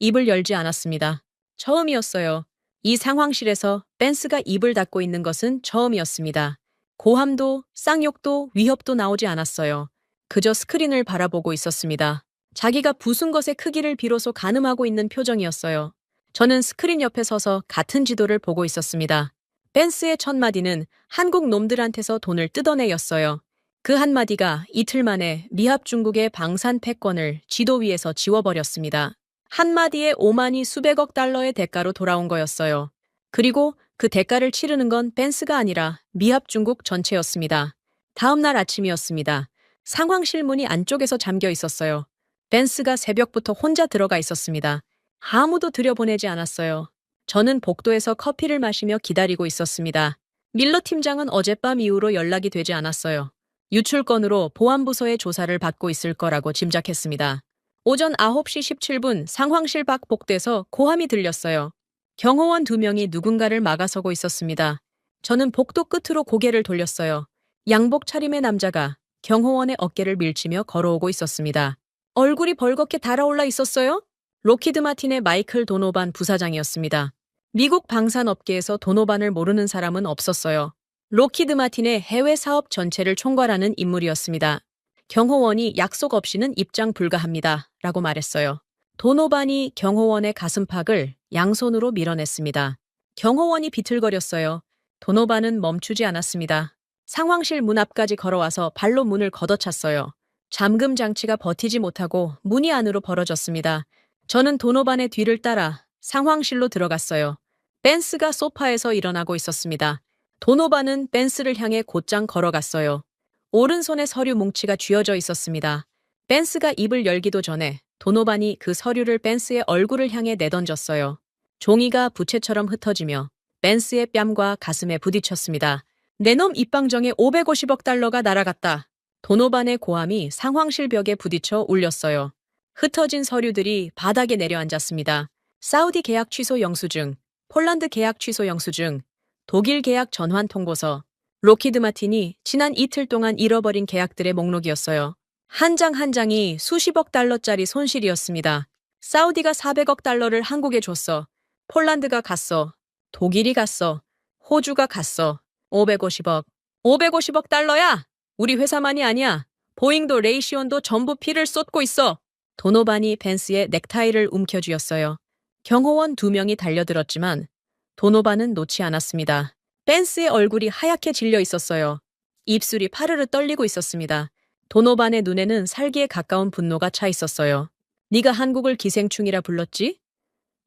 A: 입을 열지 않았습니다. 처음이었어요. 이 상황실에서 벤스가 입을 닫고 있는 것은 처음이었습니다. 고함도, 쌍욕도, 위협도 나오지 않았어요. 그저 스크린을 바라보고 있었습니다. 자기가 부순 것의 크기를 비로소 가늠하고 있는 표정이었어요. 저는 스크린 옆에 서서 같은 지도를 보고 있었습니다. 벤스의 첫 마디는 한국 놈들한테서 돈을 뜯어내였어요. 그 한마디가 이틀 만에 미합 중국의 방산 패권을 지도 위에서 지워버렸습니다. 한마디에 오만이 수백억 달러의 대가로 돌아온 거였어요. 그리고 그 대가를 치르는 건 벤스가 아니라 미합 중국 전체였습니다. 다음 날 아침이었습니다. 상황실 문이 안쪽에서 잠겨 있었어요. 벤스가 새벽부터 혼자 들어가 있었습니다. 아무도 들여보내지 않았어요. 저는 복도에서 커피를 마시며 기다리고 있었습니다. 밀러 팀장은 어젯밤 이후로 연락이 되지 않았어요. 유출건으로 보안부서의 조사를 받고 있을 거라고 짐작했습니다. 오전 9시 17분 상황실 밖 복도에서 고함이 들렸어요. 경호원 2명이 누군가를 막아서고 있었습니다. 저는 복도 끝으로 고개를 돌렸어요. 양복 차림의 남자가 경호원의 어깨를 밀치며 걸어오고 있었습니다. 얼굴이 벌겋게 달아올라 있었어요. 로키드 마틴의 마이클 도노반 부사장이었습니다. 미국 방산업계에서 도노반을 모르는 사람은 없었어요. 로키드 마틴의 해외 사업 전체를 총괄하는 인물이었습니다. 경호원이 약속 없이는 입장 불가합니다. 라고 말했어요. 도노반이 경호원의 가슴팍을 양손으로 밀어냈습니다. 경호원이 비틀거렸어요. 도노반은 멈추지 않았습니다. 상황실 문 앞까지 걸어와서 발로 문을 걷어찼어요. 잠금 장치가 버티지 못하고 문이 안으로 벌어졌습니다. 저는 도노반의 뒤를 따라 상황실로 들어갔어요. 벤스가 소파에서 일어나고 있었습니다. 도노반은 벤스를 향해 곧장 걸어갔어요. 오른손에 서류 뭉치가 쥐어져 있었습니다. 벤스가 입을 열기도 전에 도노반이 그 서류를 벤스의 얼굴을 향해 내던졌어요. 종이가 부채처럼 흩어지며 벤스의 뺨과 가슴에 부딪혔습니다. 내 놈 입방정에 550억 달러가 날아갔다. 도노반의 고함이 상황실 벽에 부딪혀 울렸어요. 흩어진 서류들이 바닥에 내려앉았습니다. 사우디 계약 취소 영수증, 폴란드 계약 취소 영수증, 독일 계약 전환 통보서, 로키드 마틴이 지난 이틀 동안 잃어버린 계약들의 목록이었어요. 한 장 한 장이 수십억 달러짜리 손실이었습니다. 사우디가 400억 달러를 한국에 줬어. 폴란드가 갔어. 독일이 갔어. 호주가 갔어. 550억. 550억 달러야! 우리 회사만이 아니야. 보잉도 레이시온도 전부 피를 쏟고 있어. 도노반이 벤스의 넥타이를 움켜쥐었어요. 경호원 2명이 달려들었지만 도노반은 놓지 않았습니다. 벤스의 얼굴이 하얗게 질려 있었어요. 입술이 파르르 떨리고 있었습니다. 도노반의 눈에는 살기에 가까운 분노가 차 있었어요. 네가 한국을 기생충이라 불렀지?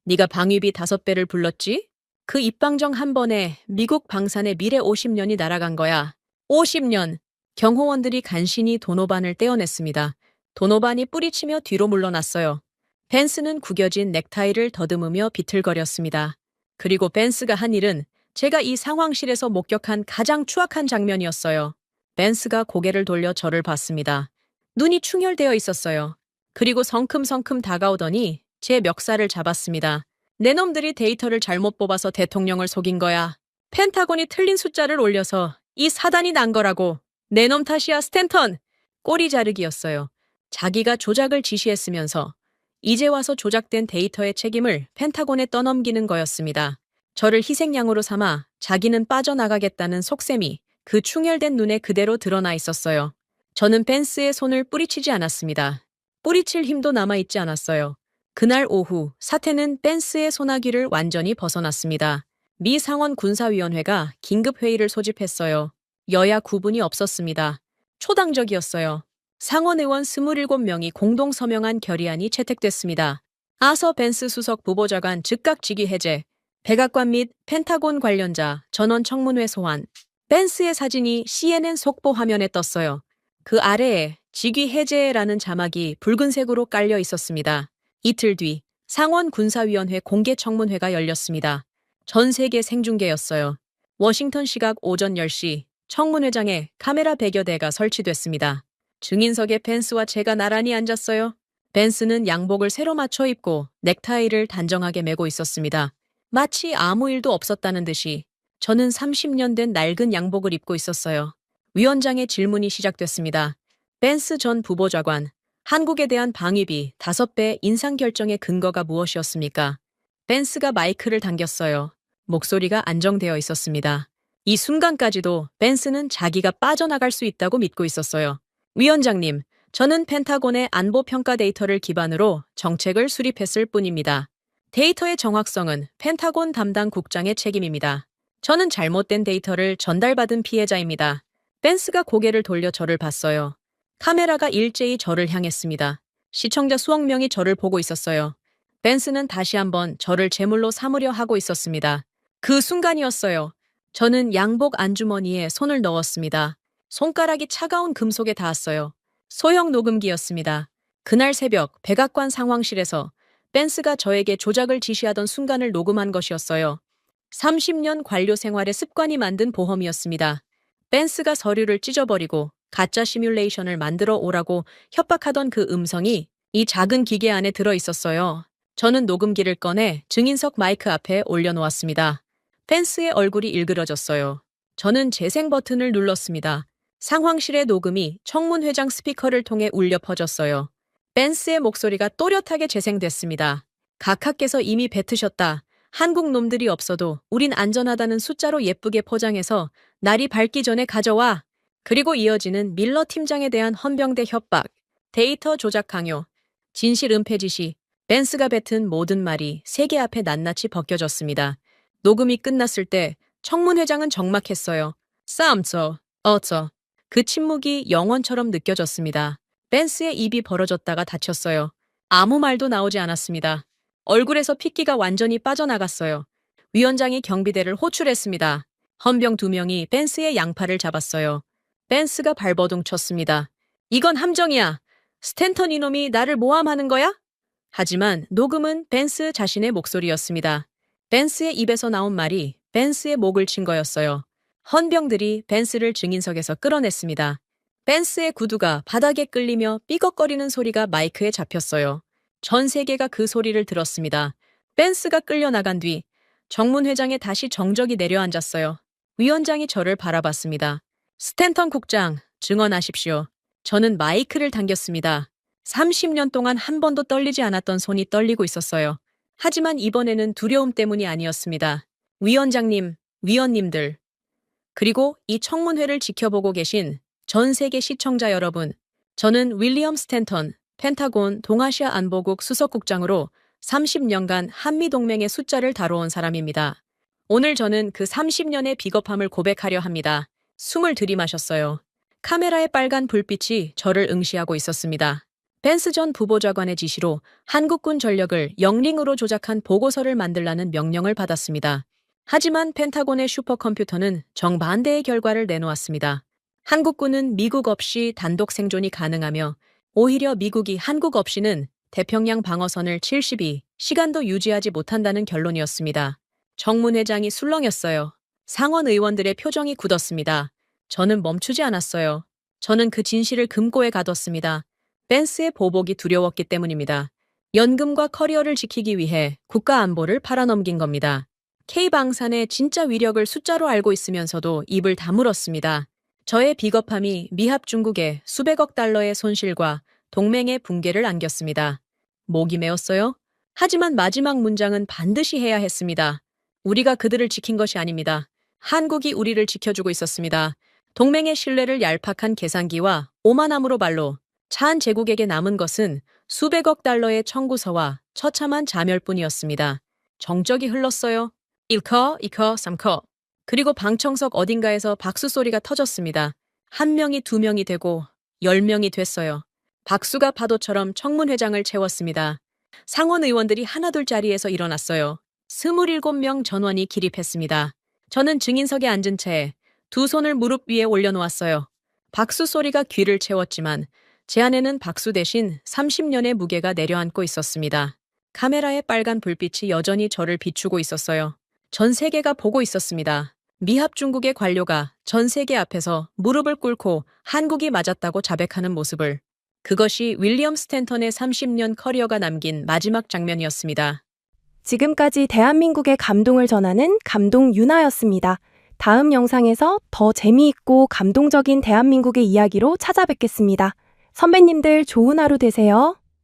A: 네가 방위비 5배를 불렀지? 그 입방정 한 번에 미국 방산의 미래 50년이 날아간 거야. 50년! 경호원들이 간신히 도노반을 떼어냈습니다. 도노반이 뿌리치며 뒤로 물러났어요. 벤스는 구겨진 넥타이를 더듬으며 비틀거렸습니다. 그리고 벤스가 한 일은 제가 이 상황실에서 목격한 가장 추악한 장면이었어요. 벤스가 고개를 돌려 저를 봤습니다. 눈이 충혈되어 있었어요. 그리고 성큼성큼 다가오더니 제 멱살을 잡았습니다. 내 놈들이 데이터를 잘못 뽑아서 대통령을 속인 거야. 펜타곤이 틀린 숫자를 올려서 이 사단이 난 거라고. 내 놈 탓이야, 스탠턴. 꼬리 자르기였어요. 자기가 조작을 지시했으면서 이제 와서 조작된 데이터의 책임을 펜타곤에 떠넘기는 거였습니다. 저를 희생양으로 삼아 자기는 빠져나가겠다는 속셈이 그 충혈된 눈에 그대로 드러나 있었어요. 저는 벤스의 손을 뿌리치지 않았습니다. 뿌리칠 힘도 남아있지 않았어요. 그날 오후 사태는 벤스의 소나기를 완전히 벗어났습니다. 미 상원 군사위원회가 긴급회의를 소집했어요. 여야 구분이 없었습니다. 초당적이었어요. 상원 의원 27명이 공동 서명한 결의안이 채택됐습니다. 아서 벤스 수석 부보좌관 즉각 직위 해제, 백악관 및 펜타곤 관련자 전원 청문회 소환. 벤스의 사진이 CNN 속보 화면에 떴어요. 그 아래에 직위 해제라는 자막이 붉은색으로 깔려 있었습니다. 이틀 뒤 상원 군사위원회 공개 청문회가 열렸습니다. 전 세계 생중계였어요. 워싱턴 시각 오전 10시 청문회장에 카메라 100여 대가 설치됐습니다. 증인석에 벤스와 제가 나란히 앉았어요. 벤스는 양복을 새로 맞춰 입고 넥타이를 단정하게 메고 있었습니다. 마치 아무 일도 없었다는 듯이 저는 30년 된 낡은 양복을 입고 있었어요. 위원장의 질문이 시작됐습니다. 벤스 전 부보좌관, 한국에 대한 방위비 5배 인상 결정의 근거가 무엇이었습니까? 벤스가 마이크를 당겼어요. 목소리가 안정되어 있었습니다. 이 순간까지도 벤스는 자기가 빠져나갈 수 있다고 믿고 있었어요. 위원장님, 저는 펜타곤의 안보 평가 데이터를 기반으로 정책을 수립했을 뿐입니다. 데이터의 정확성은 펜타곤 담당 국장의 책임입니다. 저는 잘못된 데이터를 전달받은 피해자입니다. 벤스가 고개를 돌려 저를 봤어요. 카메라가 일제히 저를 향했습니다. 시청자 수억 명이 저를 보고 있었어요. 벤스는 다시 한번 저를 제물로 삼으려 하고 있었습니다. 그 순간이었어요. 저는 양복 안주머니에 손을 넣었습니다. 손가락이 차가운 금속에 닿았어요. 소형 녹음기였습니다. 그날 새벽 백악관 상황실에서 벤스가 저에게 조작을 지시하던 순간을 녹음한 것이었어요. 30년 관료 생활의 습관이 만든 보험이었습니다. 벤스가 서류를 찢어버리고 가짜 시뮬레이션을 만들어 오라고 협박하던 그 음성이 이 작은 기계 안에 들어 있었어요. 저는 녹음기를 꺼내 증인석 마이크 앞에 올려놓았습니다. 벤스의 얼굴이 일그러졌어요. 저는 재생 버튼을 눌렀습니다. 상황실의 녹음이 청문회장 스피커를 통해 울려 퍼졌어요. 벤스의 목소리가 또렷하게 재생됐습니다. 각하께서 이미 뱉으셨다. 한국 놈들이 없어도 우린 안전하다는 숫자로 예쁘게 포장해서 날이 밝기 전에 가져와. 그리고 이어지는 밀러 팀장에 대한 헌병대 협박, 데이터 조작 강요, 진실 은폐 지시, 벤스가 뱉은 모든 말이 세계 앞에 낱낱이 벗겨졌습니다. 녹음이 끝났을 때 청문회장은 적막했어요. 싸움쳐, 어쩌. 그 침묵이 영원처럼 느껴졌습니다. 벤스의 입이 벌어졌다가 닫혔어요. 아무 말도 나오지 않았습니다. 얼굴에서 핏기가 완전히 빠져나갔어요. 위원장이 경비대를 호출했습니다. 헌병 2명이 벤스의 양팔을 잡았어요. 벤스가 발버둥 쳤습니다. 이건 함정이야. 스탠턴 이놈이 나를 모함하는 거야? 하지만 녹음은 벤스 자신의 목소리였습니다. 벤스의 입에서 나온 말이 벤스의 목을 친 거였어요. 헌병들이 벤스를 증인석에서 끌어냈습니다. 벤츠의 구두가 바닥에 끌리며 삐걱거리는 소리가 마이크에 잡혔어요. 전 세계가 그 소리를 들었습니다. 벤츠가 끌려나간 뒤 정문 회장에 다시 정적이 내려앉았어요. 위원장이 저를 바라봤습니다. 스탠턴 국장, 증언하십시오. 저는 마이크를 당겼습니다. 30년 동안 한 번도 떨리지 않았던 손이 떨리고 있었어요. 하지만 이번에는 두려움 때문이 아니었습니다. 위원장님, 위원님들, 그리고 이 청문회를 지켜보고 계신 전 세계 시청자 여러분, 저는 윌리엄 스탠턴, 펜타곤 동아시아 안보국 수석국장으로 30년간 한미동맹의 숫자를 다뤄온 사람입니다. 오늘 저는 그 30년의 비겁함을 고백하려 합니다. 숨을 들이마셨어요. 카메라의 빨간 불빛이 저를 응시하고 있었습니다. 펜스 전 부보좌관의 지시로 한국군 전력을 영링으로 조작한 보고서를 만들라는 명령을 받았습니다. 하지만 펜타곤의 슈퍼컴퓨터는 정반대의 결과를 내놓았습니다. 한국군은 미국 없이 단독 생존이 가능하며 오히려 미국이 한국 없이는 태평양 방어선을 72시간도 유지하지 못한다는 결론이었습니다. 정문회장이 술렁였어요. 상원 의원들의 표정이 굳었습니다. 저는 멈추지 않았어요. 저는 그 진실을 금고에 가뒀습니다. 벤츠의 보복이 두려웠기 때문입니다. 연금과 커리어를 지키기 위해 국가 안보를 팔아넘긴 겁니다. K방산의 진짜 위력을 숫자로 알고 있으면서도 입을 다물었습니다. 저의 비겁함이 미합 중국에 수백억 달러의 손실과 동맹의 붕괴를 안겼습니다. 목이 메었어요? 하지만 마지막 문장은 반드시 해야 했습니다. 우리가 그들을 지킨 것이 아닙니다. 한국이 우리를 지켜주고 있었습니다. 동맹의 신뢰를 얄팍한 계산기와 오만함으로 발로 차한 제국에게 남은 것은 수백억 달러의 청구서와 처참한 자멸뿐이었습니다. 정적이 흘렀어요. 1커, 2커, 3커. 그리고 방청석 어딘가에서 박수 소리가 터졌습니다. 1명이 2명이 되고 10명이 됐어요. 박수가 파도처럼 청문회장을 채웠습니다. 상원 의원들이 하나둘 자리에서 일어났어요. 27명 전원이 기립했습니다. 저는 증인석에 앉은 채 두 손을 무릎 위에 올려놓았어요. 박수 소리가 귀를 채웠지만 제 안에는 박수 대신 30년의 무게가 내려앉고 있었습니다. 카메라의 빨간 불빛이 여전히 저를 비추고 있었어요. 전 세계가 보고 있었습니다. 미합 중국의 관료가 전 세계 앞에서 무릎을 꿇고 한국이 맞았다고 자백하는 모습을. 그것이 윌리엄 스탠턴의 30년 커리어가 남긴 마지막 장면이었습니다.
C: 지금까지 대한민국의 감동을 전하는 감동 윤아였습니다. 다음 영상에서 더 재미있고 감동적인 대한민국의 이야기로 찾아뵙겠습니다. 선배님들 좋은 하루 되세요.